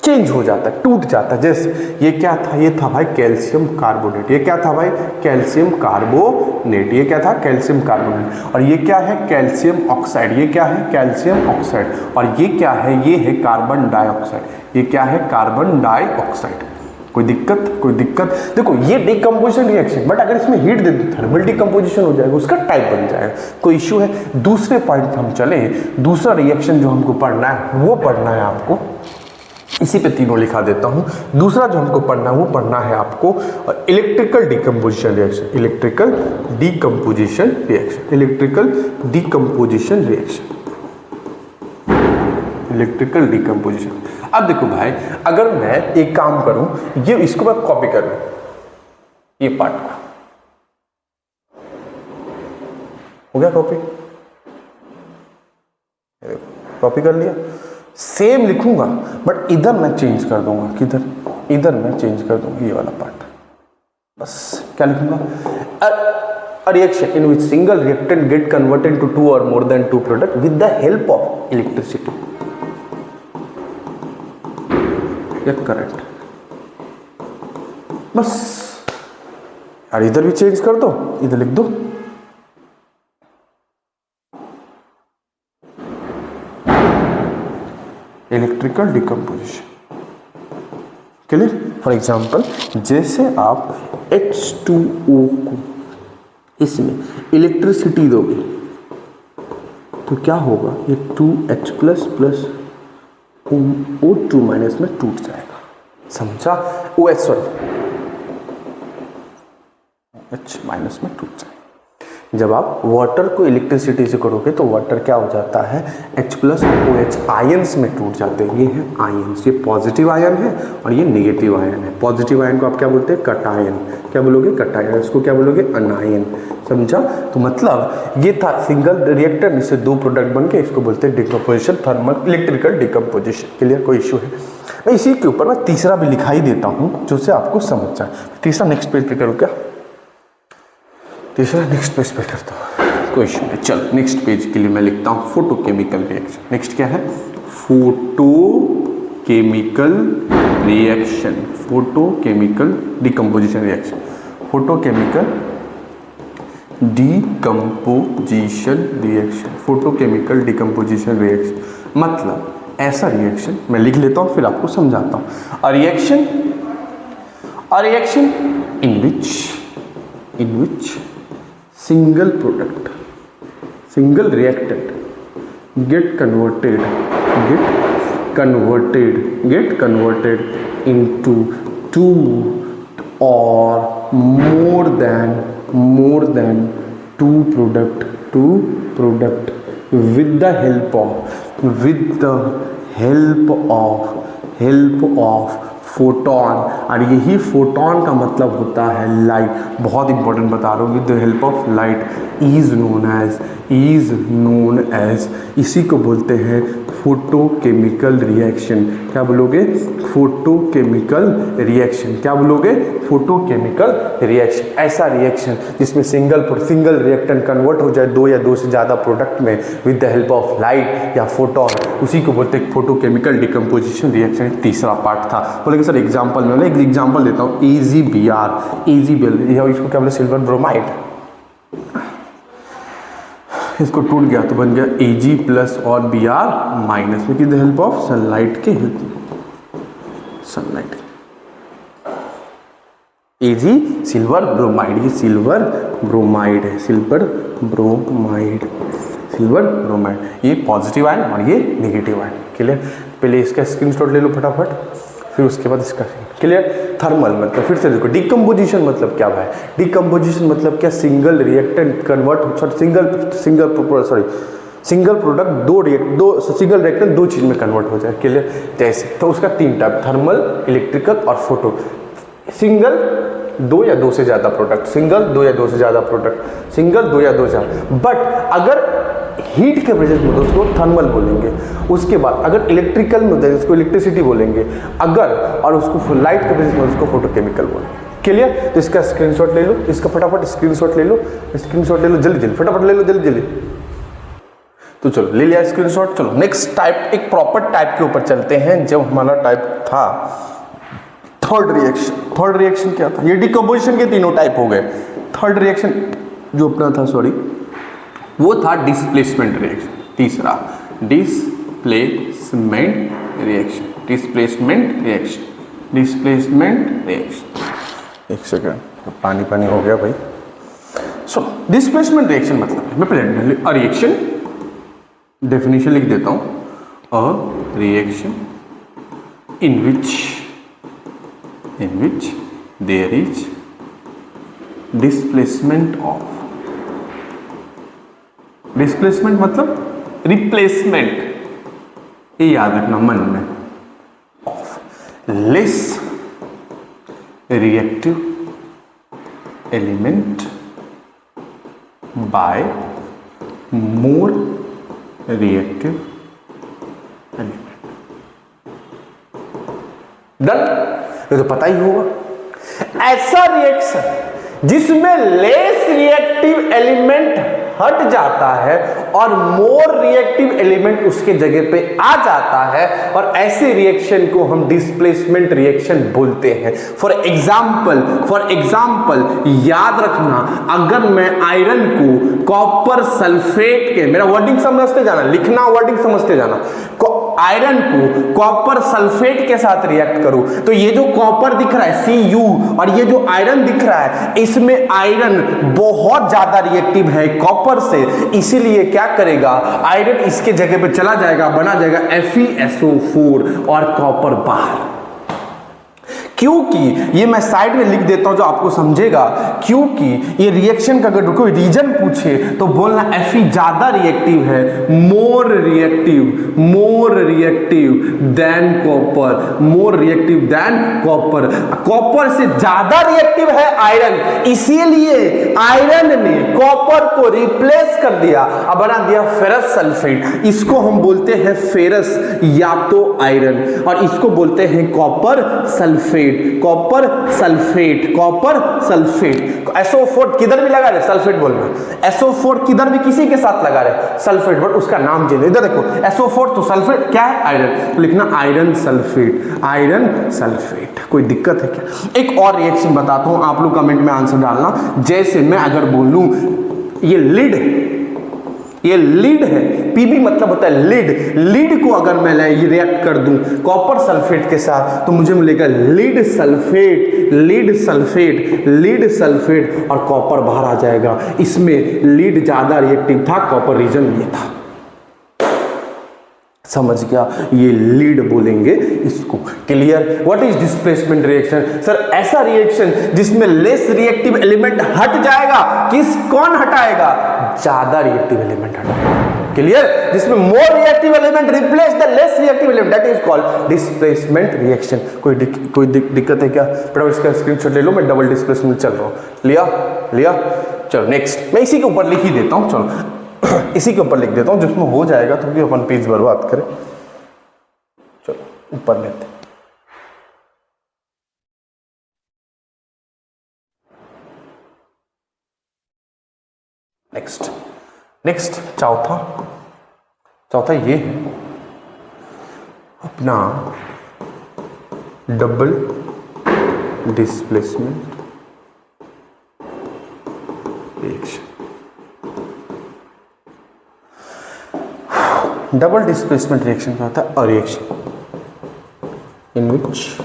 चेंज हो जाता है, टूट जाता है। जैसे ये क्या था, ये था भाई कैल्शियम कार्बोनेट। ये क्या था भाई? Calcium carbonate. ये क्या था? Calcium carbonate. और ये क्या है? Calcium oxide. ये क्या है? Calcium oxide. और ये क्या है? ये है कार्बन डाइऑक्साइड। ये क्या है? Carbon dioxide. कोई दिक्कत? देखो ये डिकम्पोजिशन रिएक्शन, बट अगर इसमें हीट दे दो थर्मल डिकम्पोजिशन हो जाएगा, उसका टाइप बन जाएगा। कोई इश्यू है? दूसरे पॉइंट पर हम चले। दूसरा रिएक्शन जो हमको पढ़ना है वो पढ़ना है आपको, इसी पे तीनों लिखा देता हूं। दूसरा जो हमको पढ़ना है वो पढ़ना है आपको electrical decomposition reaction. Electrical decomposition reaction. Electrical decomposition reaction. Electrical decomposition. अब देखो भाई, अगर मैं एक काम करूं, ये इसको मैं कॉपी कर लूं, ये पार्ट को, हो गया कॉपी? कॉपी कर लिया। सेम लिखूंगा बट इधर मैं चेंज कर दूंगा। किधर? इधर मैं चेंज कर दूंगा ये वाला पार्ट। बस क्या लिखूंगा? A reaction in which single reactant get converted into two or more than two product with the help of electricity get current। बस यार, इधर भी चेंज कर दो, इधर लिख दो electrical decomposition. Clear? For example जैसे आप H2O को इसमें इलेक्ट्रिसिटी दोगे तो क्या होगा, ये 2H plus plus O2 minus में टूट जाएगा। समझा? OH सॉरी H माइनस में टूट जाएगा। जब आप वाटर को इलेक्ट्रिसिटी से करोगे तो वाटर क्या हो जाता है, H प्लस OH आयंस में टूट जाते हैं। ये है आयंस, ये पॉजिटिव आयन है और ये नेगेटिव आयन है। पॉजिटिव आयन को आप क्या बोलते हैं, कटायन। क्या बोलोगे, कटायन। इसको क्या बोलोगे, अनायन। समझा? तो मतलब ये था सिंगल रिएक्टर, इससे दो प्रोडक्ट बन के, इसको बोलते हैं decomposition, thermal electrical decomposition. Clear? कोई इशू है? मैं इसी के ऊपर मैं तीसरा भी लिखाई देता हूँ जो से आपको समझ जाए। तीसरा नेक्स्ट पेज पे करूँ क्या? तीसरा नेक्स्ट पेज पे करता हूँ, कोई इशू नहीं। चल नेक्स्ट पेज के लिए मैं लिखता हूँ फोटोकेमिकल रिएक्शन। नेक्स्ट क्या है, photochemical reaction, photochemical decomposition reaction, photochemical decomposition reaction, photochemical decomposition reaction. मतलब ऐसा रिएक्शन मैं लिख लेता हूँ फिर आपको समझाता हूँ। A reaction in which single product, single reactant get converted into two or more than two product with the help of photon. और यही फोटोन का मतलब होता है लाइट। बहुत इंपॉर्टेंट बता रहा हूँ, with the help of light is known as, इसी को बोलते हैं फोटोकेमिकल रिएक्शन। क्या बोलोगे, फोटोकेमिकल रिएक्शन। क्या बोलोगे, फोटोकेमिकल रिएक्शन। ऐसा रिएक्शन जिसमें सिंगल रिएक्टेंट कन्वर्ट हो जाए दो या दो से ज़्यादा प्रोडक्ट में with the help of light या फोटोन, उसी को बोलते हैं फोटोकेमिकल डिकम्पोजिशन रिएक्शन। तीसरा पार्ट था। बोलेंगे सर एग्जाम्पल में, एक एग्जाम्पल देता हूँ, AgBr, इसको क्या बोले, सिल्वर ब्रोमाइड। इसको टूट गया तो बन गया Ag प्लस और Br minus, with the help of sunlight के सनलाइट। Ag सिल्वर ब्रोमाइड, ये सिल्वर ब्रोमाइड है, सिल्वर ब्रोमाइड, ये पॉजिटिव आयन और ये नेगेटिव आयन। क्लियर? पहले इसका स्क्रीनशॉट ले लो फटाफट, फिर उसके बाद इसका। क्लियर? थर्मल मतलब फिर से देखो, डिकम्पोजिशन मतलब क्या है, डिकम्पोजिशन मतलब क्या, single reactant convert, single product single reactant दो चीज में कन्वर्ट हो जाए। क्लियर? जैसे तो उसका तीन टाइप, थर्मल, इलेक्ट्रिकल और फोटो। सिंगल दो या दो से ज्यादा प्रोडक्ट, सिंगल दो या दो से ज्यादा प्रोडक्ट, सिंगल दो या दो से ज्यादा। बट अगर हीट के प्रेजेंस में तो उसको थर्मल बोलेंगे। उसके बाद अगर इलेक्ट्रिकल में होता है उसको इलेक्ट्रिसिटी बोलेंगे, अगर और उसको लाइट के प्रेजेंस में उसको फोटोकेमिकल बोलेंगे। क्लियर? तो इसका स्क्रीनशॉट ले लो, इसका फटाफट स्क्रीनशॉट ले लो, जल्दी फटाफट ले लो, जल्दी। तो चलो ले लिया स्क्रीनशॉट। चलो नेक्स्ट टाइप, एक प्रॉपर टाइप के ऊपर चलते हैं। जब हमारा टाइप था थर्ड रिएक्शन क्या था, ये डिकम्पोजिशन के तीनों टाइप हो गए। थर्ड रिएक्शन जो अपना था, वो था डिस्प्लेसमेंट रिएक्शन। तीसरा डिस्प्लेसमेंट रिएक्शन। एक सेकेंड, पानी हो गया भाई। सो डिस्प्लेसमेंट रिएक्शन मतलब, मैं पहले रिएक्शन डेफिनेशन लिख देता हूं, a reaction in which there is displacement मतलब रिप्लेसमेंट, ये याद रखना मन में, of less reactive element by more reactive element. Done? ये तो पता ही होगा। ऐसा रिएक्शन जिसमें लेस रिएक्टिव एलिमेंट हट जाता है और मोर रिएक्टिव एलिमेंट उसके जगह पे आ जाता है, और ऐसे रिएक्शन को हम डिस्प्लेसमेंट रिएक्शन बोलते हैं। फॉर एग्जाम्पल याद रखना, अगर मैं आयरन को कॉपर सल्फेट के, मेरा वर्डिंग समझते जाना, लिखना वर्डिंग समझते जाना, आयरन को कॉपर सल्फेट के साथ रिएक्ट करूं तो ये जो कॉपर दिख रहा है Cu और ये जो आयरन दिख रहा है, इसमें आयरन बहुत ज्यादा रिएक्टिव है कॉपर से, इसीलिए क्या करेगा, आयरन इसके जगह पे चला जाएगा, बना जाएगा FeSO4 और कॉपर बाहर। क्योंकि ये मैं साइड में लिख देता हूं जो आपको समझेगा, क्योंकि ये रिएक्शन का अगर कोई रीजन पूछे तो बोलना Fe ज्यादा रिएक्टिव है, more reactive than copper, more reactive than copper. Copper से ज्यादा रिएक्टिव है आयरन, इसीलिए आयरन ने कॉपर को रिप्लेस कर दिया, अब बना दिया फेरस सल्फेट। इसको हम बोलते हैं फेरस या तो आयरन, और इसको बोलते हैं copper sulphate. Copper sulphate SO4 किधर भी लगा रहे सल्फेट बोलना, SO4 किधर भी किसी के साथ लगा रहे सल्फेट, बट उसका नाम चेंज। इधर देखो SO4 तो सल्फेट क्या है, आयरन, तो लिखना आयरन सल्फेट। कोई दिक्कत है क्या? एक और रिएक्शन बताता हूं, आप लोग कमेंट में आंसर डालना। जैसे मैं अगर बोलूं ये लीड है, Pb मतलब होता है लीड को अगर मैं रिएक्ट कर दूं कॉपर सल्फेट के साथ तो मुझे मिलेगा लीड सल्फेट और कॉपर बाहर आ जाएगा। इसमें लीड ज्यादा रिएक्टिव था, कॉपर रीजन ये था। समझ गया, ये लीड बोलेंगे इसको। Clear? What is displacement reaction? Sir ऐसा रिएक्शन जिसमें लेस रिएक्टिव एलिमेंट हट जाएगा। कौन हटाएगा? ज्यादा रिएक्टिव एलिमेंट हटाएगा। क्लियर? जिसमें मोर reactive element replace the less reactive element, that is called displacement reaction. कोई दिक्कत है क्या? फटाफट इसका स्क्रीनशॉट ले लो, मैं डबल डिस्प्लेसमेंट चल रहा हूं। लिया? चलो नेक्स्ट, मैं इसी के ऊपर लिख ही देता हूं। चलो इसी के ऊपर लिख देता हूं जिसमें हो जाएगा, तो कि अपन पेज बर्बाद करें। चलो ऊपर लेते हैं। नेक्स्ट चौथा ये है अपना double displacement reaction. Double displacement reaction क्या होता है? A reaction in which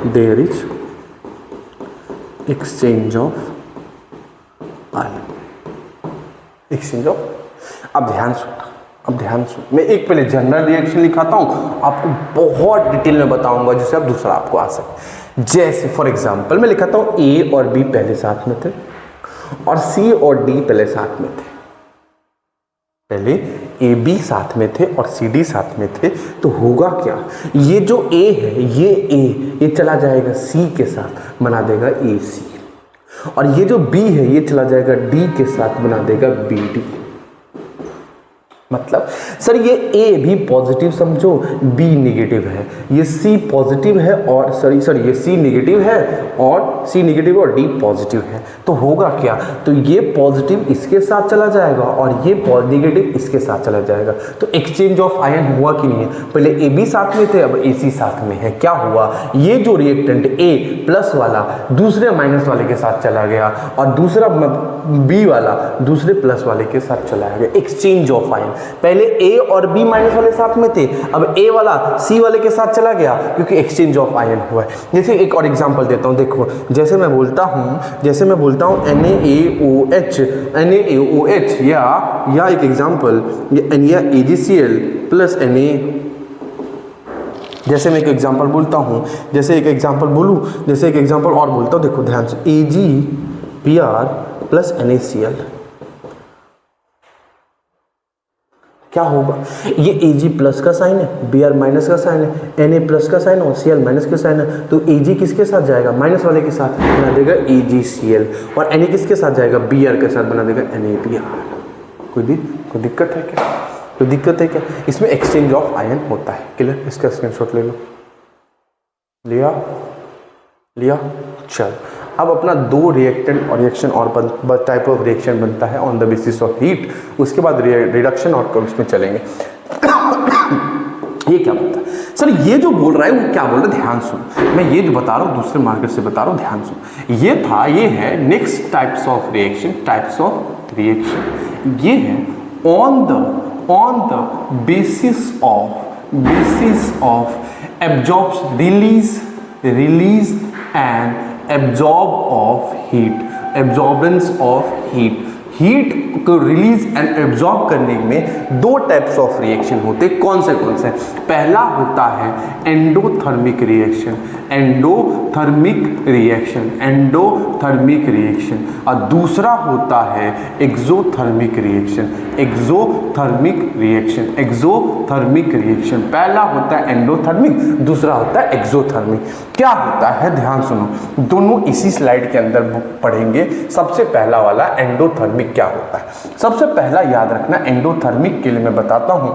there is exchange of ion. अब ध्यान सुन, मैं एक पहले जनरल रिएक्शन लिखाता हूं, आपको बहुत डिटेल में बताऊंगा जिससे अब दूसरा आपको आ सके। जैसे फॉर एग्जांपल मैं लिखाता हूं A और B पहले साथ में थे और C और D पहले साथ में थे। पहले AB साथ में थे और CD साथ में थे, तो होगा क्या? ये जो A है, ये चला जाएगा C के साथ, बना देगा AC, और ये जो B है ये चला जाएगा D के साथ, बना देगा BD। मतलब सर ये A भी पॉजिटिव समझो, B नेगेटिव है, ये C पॉजिटिव है और ये C नेगेटिव है और D पॉजिटिव है, तो होगा क्या? तो ये पॉजिटिव इसके साथ चला जाएगा और ये नेगेटिव इसके साथ चला जाएगा। तो एक्सचेंज ऑफ आयन हुआ कि नहीं है? पहले AB साथ में थे, अब AC साथ में है। क्या हुआ? ये जो रिएक्टेंट A प्लस वाला दूसरे माइनस वाले के साथ चला गया और दूसरा B वाला दूसरे प्लस वाले के साथ चला गया। एक्सचेंज ऑफ आयन, पहले A और B माइनस वाले साथ में थे, अब A वाला C वाले के साथ चला गया क्योंकि एक्सचेंज ऑफ आयन हुआ है। जैसे एक और एग्जांपल देता हूं, देखो जैसे मैं बोलता हूं NaOH या एक एग्जांपल या AgCl प्लस Na। जैसे मैं एक एग्जांपल बोलता हूं, जैसे एक एग्जांपल और बोलता हूं, देखो ध्यान से AgBr प्लस NaCl। क्या होगा? ये Ag प्लस का साइन है, Br माइनस का साइन है, Na प्लस का साइन और Cl माइनस का साइन है, तो Ag किसके साथ जाएगा? माइनस वाले के साथ, बना देगा AgCl, और Na किसके साथ जाएगा? Br के साथ, बना देगा NaBr। कोई दिक्कत है क्या? कोई दिक्कत है क्या? इसमें एक्सचेंज ऑफ आयन होता है। क्लियर? इसका स्क्रीनशॉट ले लो। लिया? चल अब अपना दो रिएक्टेंट और रिएक्शन और टाइप ऑफ रिएक्शन बनता है on the basis of heat, उसके बाद रिडक्शन और उसमें चलेंगे। ये क्या बोलता है सर, ये जो बोल रहा है वो क्या बोल रहा है, ध्यान सुनो, मैं ये जो बता रहा हूँ दूसरे मार्कर से बता रहा हूँ, ध्यान सुनो। ये है नेक्स्ट टाइप्स ऑफ रिएक्शन, ये है on the basis of absorb release and absorbance of heat को रिलीज एंड एब्जॉर्ब करने में दो टाइप्स ऑफ रिएक्शन होते हैं। कौन से? पहला होता है एंडोथर्मिक रिएक्शन और दूसरा होता है एक्सोथर्मिक रिएक्शन। पहला होता है एंडोथर्मिक, दूसरा होता है एक्सोथर्मिक। क्या होता है ध्यान सुनो, दोनों इसी स्लाइड के अंदर पढ़ेंगे। सबसे पहला वाला एंडोथर्मिक क्या होता है, सबसे पहला याद रखना, एंडोथर्मिक के लिए मैं बताता हूं।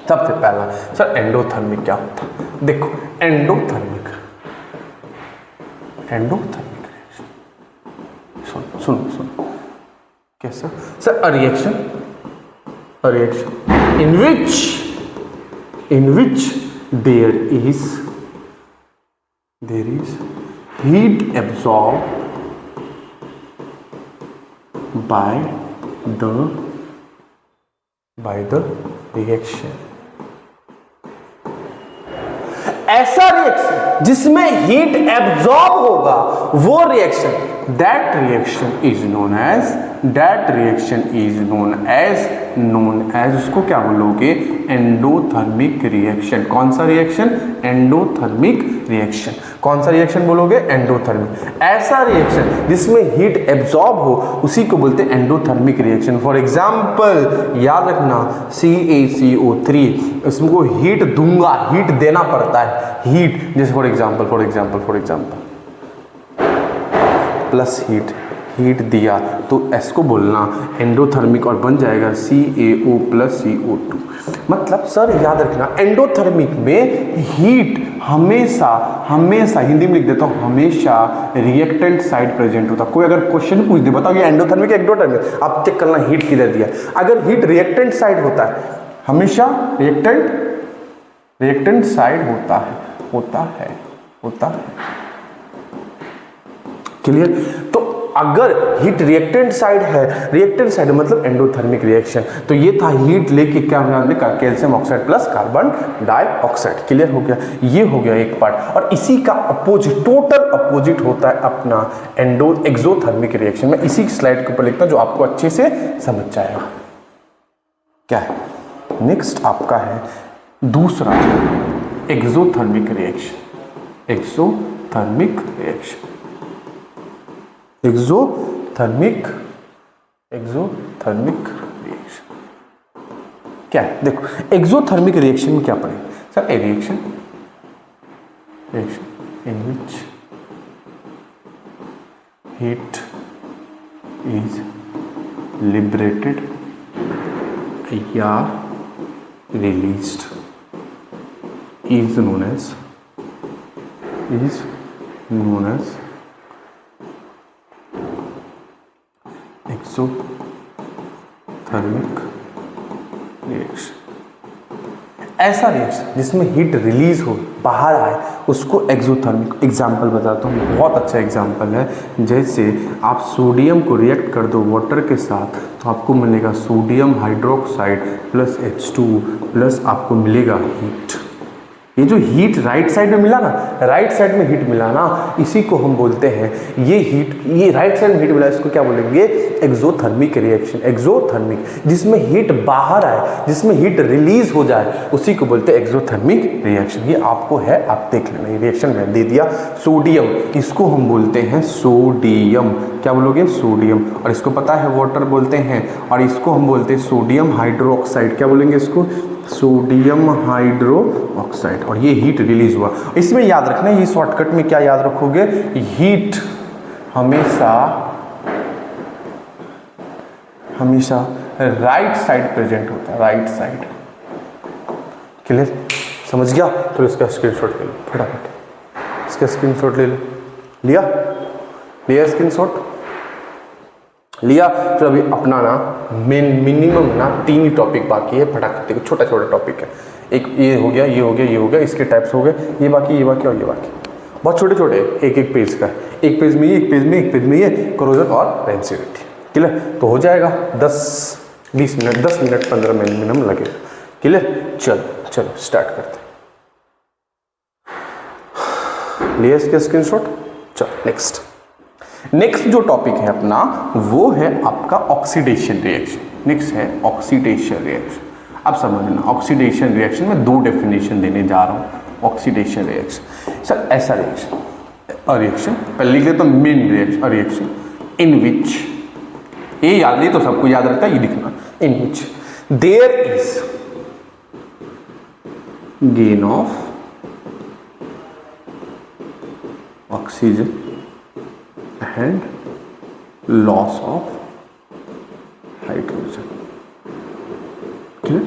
सबसे पहला सर एंडोथर्मिक क्या होता है, देखो एंडोथर्मिक सुनो कैसा sir, a reaction in which there is heat absorbed by the reaction। ऐसा रिएक्शन जिसमें हीट एब्जॉर्ब होगा वो reaction, that reaction is known as उसको क्या बोलोगे, एंडोथर्मिक रिएक्शन। कौन सा रिएक्शन, एंडोथर्मिक रिएक्शन। कौन सा रिएक्शन बोलोगे, एंडोथर्मिक। ऐसा रिएक्शन जिसमें हीट एब्जॉर्ब हो उसी को बोलते हैं एंडोथर्मिक रिएक्शन। फॉर एग्जाम्पल याद रखना CaCO3, इसको हीट दूंगा, हीट देना पड़ता है, हीट जैसे फॉर एग्जाम्पल प्लस हीट दिया तो इसको बोलना एंडोथर्मिक और बन जाएगा CaO + CO2। मतलब सर याद रखना एंडोथर्मिक में हीट हमेशा हिंदी में लिख देता हूं, हमेशा रिएक्टेंट साइड प्रेजेंट होता। कोई अगर क्वेश्चन पूछ दे बताओ ये एंडोथर्मिक एक्टोथर्मिक, आप चेक करना हीट किधर दिया। अगर हीट रिएक्टेंट साइड होता है, हमेशा रिएक्टेंट साइड होता है। क्लियर? तो अगर हीट रिएक्टेंट साइड मतलब एंडोथर्मिक रिएक्शन। तो ये था हीट लेके क्या बनाने का, calcium oxide plus carbon dioxide. Clear हो गया? ये हो गया एक पार्ट। और इसी का अपोजिट, टोटल अपोजिट होता है अपना एक्सोथर्मिक रिएक्शन। मैं इसी स्लाइड के ऊपर लिखता हूं जो आपको अच्छे से समझ जाएगा। क्या है नेक्स्ट आपका है दूसरा एक्सोथर्मिक रिएक्शन। एक्सोथर्मिक रिएक्शन क्या है, देखो एक्सोथर्मिक रिएक्शन में क्या पढ़ेंगे sir, a reaction in which heat is liberated या released is known as exothermic reaction. ऐसा रिएक्शन जिसमें हीट रिलीज हो, बाहर आए, उसको एक्सोथर्मिक। एग्जाम्पल बताता हूँ, बहुत अच्छा एग्जाम्पल है। जैसे आप सोडियम को रिएक्ट कर दो वाटर के साथ तो आपको मिलेगा sodium hydroxide plus H2 plus आपको मिलेगा हीट। ये जो हीट राइट साइड में मिला ना, राइट साइड में हीट मिला ना, इसी को हम बोलते हैं ये राइट साइड में हीट मिला, इसको क्या बोलेंगे, एक्सोथर्मिक रिएक्शन। एक्सोथर्मिक जिसमें हीट बाहर आए, जिसमें हीट रिलीज हो जाए, उसी को बोलते हैं एक्सोथर्मिक रिएक्शन। ये आपको है, आप देख लेना। ये रिएक्शन मैं दे दिया सोडियम, इसको हम बोलते हैं सोडियम। क्या बोलोगे, सोडियम। और इसको पता है वाटर बोलते हैं, और इसको हम बोलते हैं सोडियम हाइड्रोक्साइड। क्या बोलेंगे इसको, सोडियम हाइड्रो ऑक्साइड। और ये हीट रिलीज हुआ। इसमें याद रखना, ये शॉर्टकट में क्या याद रखोगे, हीट हमेशा राइट साइड प्रेजेंट होता है, राइट साइड। क्लियर, समझ गया? तो इसका स्क्रीनशॉट ले लो फटाफट, इसका स्क्रीनशॉट ले लो। लिया लिया स्क्रीनशॉट लिया। तो अभी अपना ना मिनिमम ना 3 ही टॉपिक बाकी है, फटाक से छोटा छोटा टॉपिक है। एक ये हो गया, ये हो गया, ये हो गया, इसके टाइप्स हो गए, ये बाकी, ये बाकी और ये बाकी, बहुत छोटे छोटे, एक एक पेज का, एक पेज में ये, एक पेज में, एक पेज में ये, क्रोजन और रेंसिविटी। क्लियर? तो हो जाएगा 10-20 मिनट, 10 मिनट 15 मिनट मिनिमम लगेगा। क्लियर? चलो चलो स्टार्ट करते हैं। लिया इसके स्क्रीनशॉट? चलो नेक्स्ट जो टॉपिक है अपना वो है आपका ऑक्सीडेशन रिएक्शन। नेक्स्ट है ऑक्सीडेशन रिएक्शन। अब समझना, ऑक्सीडेशन रिएक्शन में 2 डेफिनेशन देने जा रहा हूं। ऑक्सीडेशन रिएक्शन सर ऐसा रिएक्शन पहले लिख लेते तो मेन रिएक्शन इन विच, ये याद नहीं तो सबको याद रहता है, ये लिखना, in which there is gain of oxygen and loss of hydrogen. Clear?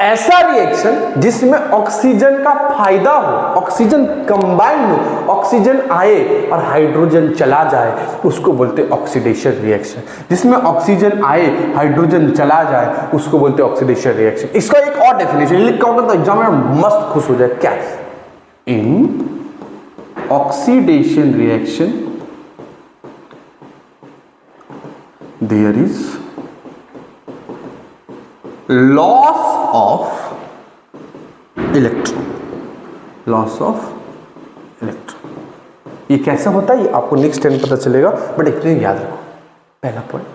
ऐसा रिएक्शन जिसमें ऑक्सीजन का फायदा हो, ऑक्सीजन कंबाइन हो, ऑक्सीजन आए और हाइड्रोजन चला जाए, उसको बोलते हैं ऑक्सीडेशन रिएक्शन। जिसमें ऑक्सीजन आए हाइड्रोजन चला जाए उसको बोलते हैं ऑक्सीडेशन रिएक्शन। इसका एक और डेफिनेशन लिख के तो एग्जाम में मस्त खुश हो जाए। क्या? In oxidation reaction there is loss of electron, loss of electron। ये कैसे होता है ये आपको नेक्स्ट टाइम पता चलेगा, बट इतने याद रखो। पहला पॉइंट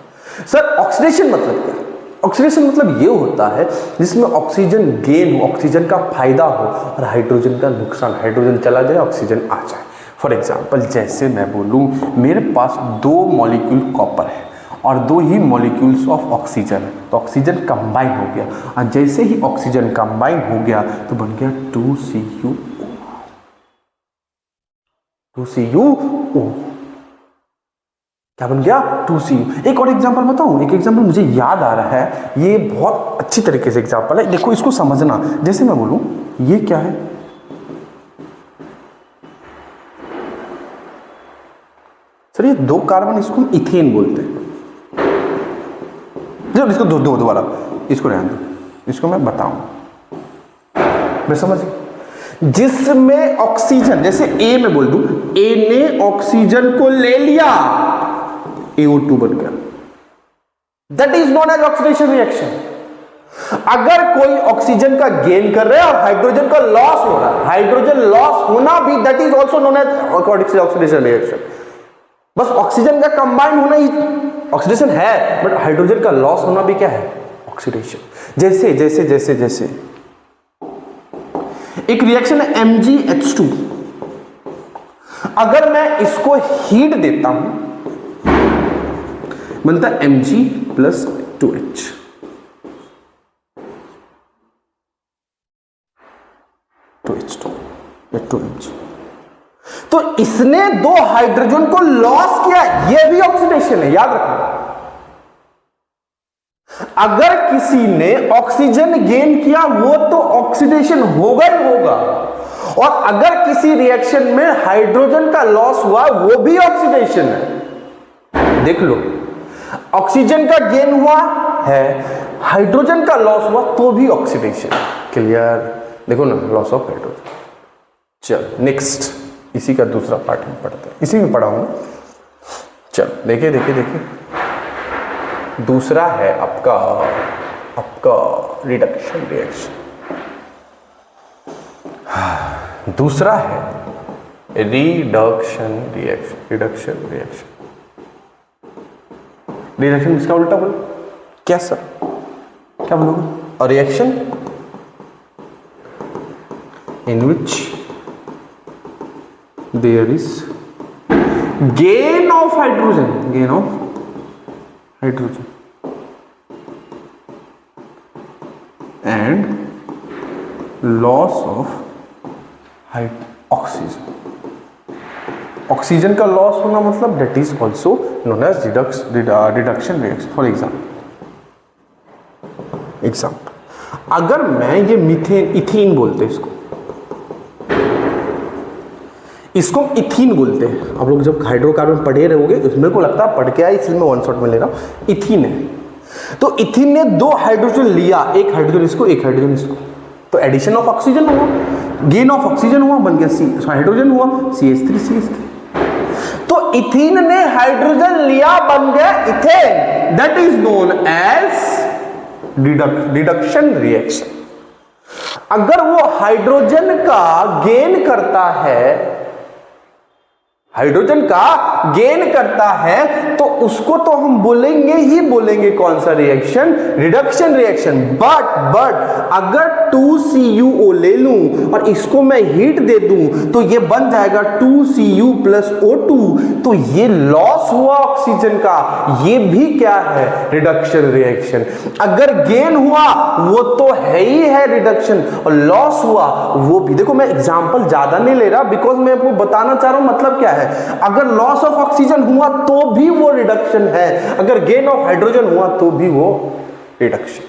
सर, ऑक्सीडेशन मतलब क्या? ऑक्सीडेशन मतलब ये होता है जिसमें ऑक्सीजन गेन हो, ऑक्सीजन का फायदा हो और हाइड्रोजन का नुकसान, हाइड्रोजन चला जाए ऑक्सीजन आ जाए। फॉर एग्जाम्पल जैसे मैं बोलूं मेरे पास 2 मॉलिक्यूल कॉपर है और 2 ही मॉलिक्यूल्स ऑफ ऑक्सीजन है, तो ऑक्सीजन कंबाइन हो गया, और जैसे ही ऑक्सीजन कंबाइन हो गया तो बन गया 2Cu। 2Cu क्या बन गया? 2Cu। एक और एग्जांपल बताऊं, एक एग्जांपल मुझे याद आ रहा है, ये बहुत अच्छी तरीके से एग्जांपल है, देखो इसको समझना। जैसे मैं बोलूं ये क्या है, सर ये 2 कार्बन, इसको हम इथेन बोलते हैं। इसको दोबारा इसको रहने दो, इसको मैं बताऊं, मैं समझ। जिसमें ऑक्सीजन, जैसे ए में बोल दूं, ए ने ऑक्सीजन को ले लिया, AO2 बन गया, that is known as oxidation reaction. अगर कोई ऑक्सीजन का गेन कर रहा है और हाइड्रोजन का लॉस हो रहा है, हाइड्रोजन लॉस होना भी that is also known as oxidation reaction. बस ऑक्सीजन का कंबाइन होना ही ऑक्सीडेशन है, बट हाइड्रोजन का लॉस होना भी क्या है? ऑक्सीडेशन। जैसे जैसे जैसे जैसे एक रिएक्शन है MgH2, अगर मैं इसको हीट देता हूं बनता है Mg+2H। तो इसने 2 हाइड्रोजन को लॉस किया, यह भी ऑक्सीडेशन है, याद रखना। अगर किसी ने ऑक्सीजन गेन किया वो तो ऑक्सीडेशन होगा ही होगा, और अगर किसी रिएक्शन में हाइड्रोजन का लॉस हुआ वो भी ऑक्सीडेशन है। देख लो, ऑक्सीजन का गेन हुआ है, हाइड्रोजन का लॉस हुआ तो भी ऑक्सीडेशन। क्लियर? देखो ना, लॉस ऑफ हाइड्रोजन। चल नेक्स्ट, इसी का दूसरा पार्ट में पढ़ते हैं, इसी में पढ़ा हूं। चल देखिए देखिए देखिए, दूसरा है आपका रिडक्शन रिएक्शन। दूसरा है रिडक्शन रिएक्शन। रिडक्शन इसका उल्टा बोलो क्या सर? क्या बोलोगे? और reaction in which there is gain of hydrogen and loss of oxygen। Oxygen का लॉस होना मतलब that is also known as reduction reaction। For example अगर मैं ये मीथेन, इथेन बोलते हैं इसको, इसको इथीन बोलते हैं। आप लोग जब हाइड्रोकार्बन पढ़े रहोगे, मेरे को लगता है पढ़ के आए इसलिए मैं वन शॉट में ले रहा हूँ। इथीन है, तो इथीन ने 2 हाइड्रोजन लिया, एक हाइड्रोजन इसको, एक हाइड्रोजन इसको, तो एडिशन ऑफ ऑक्सीजन हुआ, गेन ऑफ ऑक्सीजन हुआ, बन गया सी हाइड्रोजन हुआ, CH3 तो इथीन ने हाइड्रोजन लिया, बन गया ethane, that is known as reduction reaction. अगर वो हाइड्रोजन का गेन करता है, हाइड्रोजन का गेन करता है, तो उसको तो हम बोलेंगे ही बोलेंगे कौन सा रिएक्शन, रिडक्शन रिएक्शन। बट अगर 2CuO ले लूं और इसको मैं हीट दे दूं तो ये बन जाएगा 2Cu + O2, तो ये लॉस हुआ ऑक्सीजन का, ये भी क्या है, रिडक्शन रिएक्शन। अगर गेन हुआ वो तो है ही है रिडक्शन, और लॉस हुआ वो भी। देखो मैं एग्जांपल ज्यादा नहीं ले रहा, बिकॉज मैं आपको बताना चाह रहा हूं मतलब क्या है। अगर लॉस ऑफ ऑक्सीजन हुआ तो भी वो रिडक्शन है, अगर गेन ऑफ हाइड्रोजन हुआ तो भी वो रिडक्शन।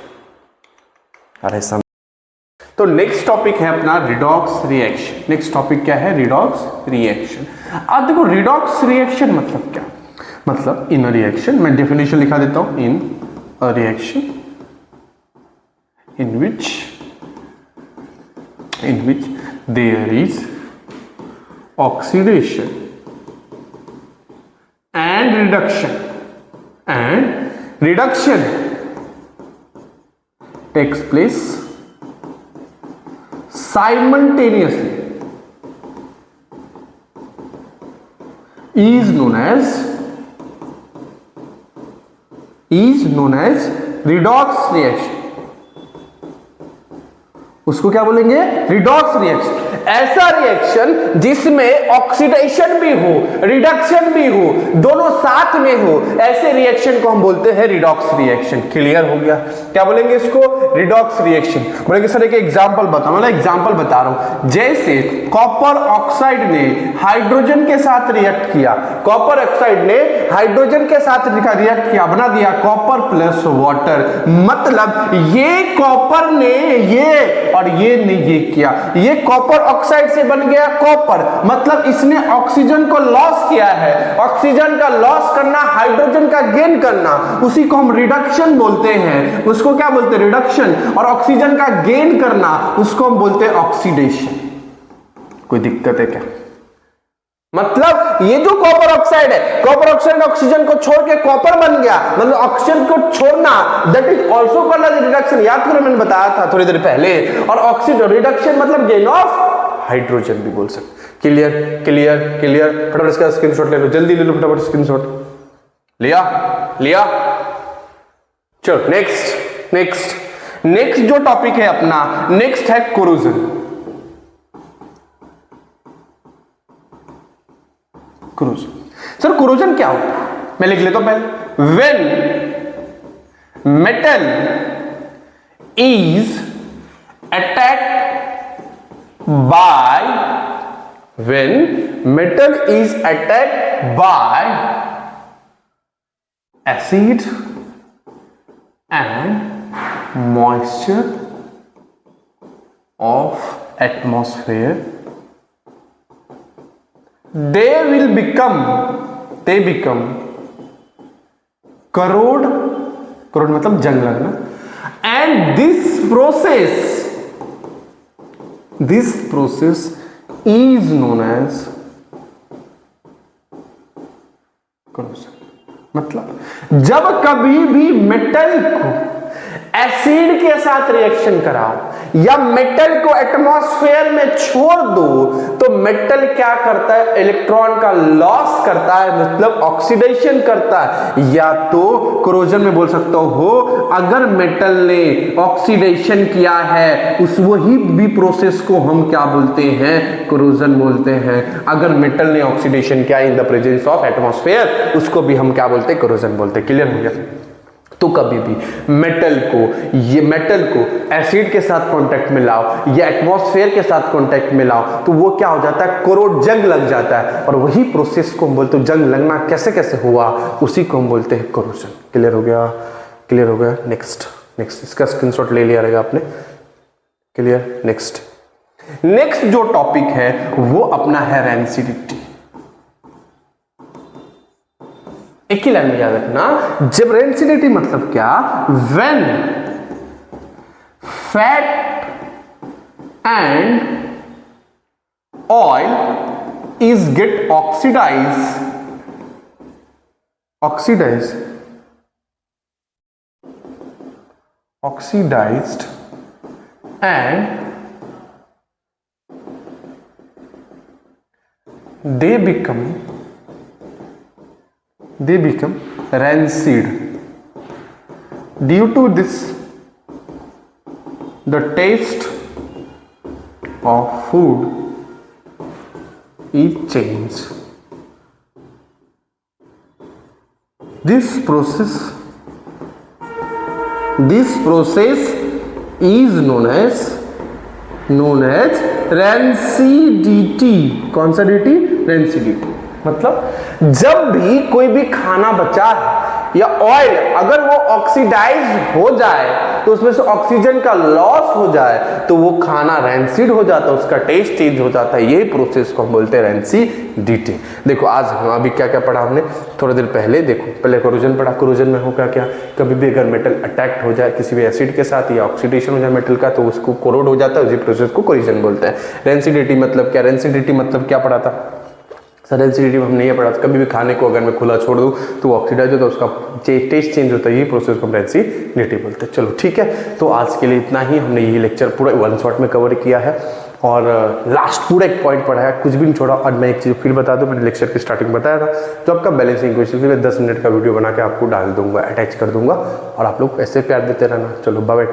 अरे सम तो नेक्स्ट टॉपिक है अपना रिडॉक्स रिएक्शन। नेक्स्ट टॉपिक क्या है, रिडॉक्स रिएक्शन। अब देखो रिडॉक्स रिएक्शन मतलब क्या, मतलब इन अ रिएक्शन, मैं डेफिनेशन लिखा देता हूं, in a reaction in which there is oxidation and reduction takes place simultaneously is known as redox reaction। उसको क्या बोलेंगे, रिडॉक्स रिएक्शन। ऐसा रिएक्शन जिसमें ऑक्सीडेशन भी हो, रिडक्शन भी हो, दोनों साथ में हो, ऐसे रिएक्शन को हम बोलते हैं रिडॉक्स रिएक्शन। क्लियर हो गया, क्या बोलेंगे इसको, रिडॉक्स रिएक्शन। बोलेंगे सर एक एग्जांपल बताओ, मैं एग्जांपल बता रहा हूं। जैसे कॉपर ऑक्साइड ने हाइड्रोजन के साथ रिएक्ट किया, कॉपर ऑक्साइड ने हाइड्रोजन के साथ रिएक्ट किया, बना दिया कॉपर प्लस वाटर। मतलब ये कॉपर ने ये और ये ने ये किया, ये कॉपर ऑक्साइड से बन गया कॉपर, मतलब इसने ऑक्सीजन को लॉस किया है। ऑक्सीजन का लॉस करना, हाइड्रोजन का गेन करना, उसी को हम रिडक्शन बोलते हैं। उसको क्या बोलते हैं, रिडक्शन। और ऑक्सीजन का गेन करना, उसको हम बोलते हैं ऑक्सीडेशन। कोई दिक्कत है क्या? मतलब ये जो कॉपर ऑक्साइड है, कॉपर ऑक्साइड ऑक्सीजन को छोड़ के कॉपर बन गया, मतलब ऑक्सीजन को छोड़ना, that is also called as reduction. याद करो मैंने बताया था थोड़ी देर पहले। और ऑक्सीजन रिडक्शन मतलब गेन ऑफ हाइड्रोजन भी बोल सकते। Clear clear clear. फटाफट इसका स्क्रीनशॉट ले लो, जल्दी ले लो फटाफट स्क्रीनशॉट। लिया लिया, चलो नेक्स्ट जो टॉपिक है अपना, नेक्स्ट है कोरोजन। सर कोरोजन क्या होता है, मैं लिख लेता हूं पहले। When metal is attacked by acid and moisture of atmosphere, they become corrode मतलब जंग लगना। and this process is known as corrosion। मतलब जब कभी भी मेटल को एसिड के साथ रिएक्शन कराओ या मेटल को एटमॉस्फेयर में छोड़ दो, तो मेटल क्या करता है, इलेक्ट्रॉन का लॉस करता है, मतलब ऑक्सीडेशन करता है। या तो कोरोजन में बोल सकता हो, अगर मेटल ने ऑक्सीडेशन किया है, उस वही भी प्रोसेस को हम क्या बोलते हैं, कोरोजन बोलते हैं। अगर मेटल ने ऑक्सीडेशन किया in the presence of atmosphere, उसको भी हम क्या बोलते हैं, कोरोजन बोलते हैं। क्लियर हो गया? तो कभी भी मेटल को एसिड के साथ कांटेक्ट में लाओ या एटमॉस्फेयर के साथ कांटेक्ट में लाओ, तो वो क्या हो जाता है, कोरोड, जंग लग जाता है। और वही प्रोसेस को हम बोलते हैं, जंग लगना कैसे कैसे हुआ, उसी को हम बोलते हैं कोरोजन। क्लियर हो गया? क्लियर हो गया। नेक्स्ट इसका स्क्रीनशॉट ले लिया रहेगा आपने। क्लियर। नेक्स्ट नेक्स्ट जो टॉपिक है वो अपना है रेंसिडिटी। एक ही लाइन में याद रखना, जब रेंसिडिटी मतलब क्या, when fat and oil is get oxidized and they become rancid. Due to this, the taste of food is changed. This process is known as rancidity. कौन सा डिटी? रेंसिडिटी। मतलब जब भी कोई भी खाना बचा है या ऑयल अगर वो ऑक्सीडाइज हो जाए तो उसमें से ऑक्सीजन का लॉस हो जाए तो वो खाना रेंसिड हो जाता है, उसका टेस्ट चेंज हो जाता है। यही प्रोसेस को हम बोलते हैं रेंसिडिटी। देखो आज अभी क्या क्या पढ़ा हमने थोड़ी देर पहले, देखो पहले कोरोजन पढ़ा। कोरोजन में होगा क्या, कभी भी अगर मेटल अटैक्ट हो जाए किसी भी एसिड के साथ या ऑक्सीडेशन हो जाए मेटल का तो उसको कोरोड हो जाता है, उसी प्रोसेस को कोरोजन बोलते हैं। रेंसिडिटी मतलब क्या, रेंसिडिटी मतलब क्या पढ़ा था सर? रेंसिडिटी में हम नहीं पढ़ा था, कभी भी खाने को अगर मैं खुला छोड़ दूं तो ऑक्सीडाइज होता है, उसका टेस्ट चेंज होता है, ये प्रोसेस को हम रेंसिडिटी बोलते हैं। चलो ठीक है, तो आज के लिए इतना ही। हमने ये लेक्चर पूरा वन शॉट में कवर किया है और लास्ट पूरा एक पॉइंट पढ़ा है, कुछ भी नहीं छोड़ा। और मैं एक चीज़ फिर बता दूं, मैंने लेक्चर की स्टार्टिंग बताया था जो आपका बैलेंसिंग क्वेश्चन मैं 10 मिनट का वीडियो बना के आपको डाल दूंगा, अटैच कर दूंगा और आप लोग ऐसे प्यार देते रहना। चलो बाय।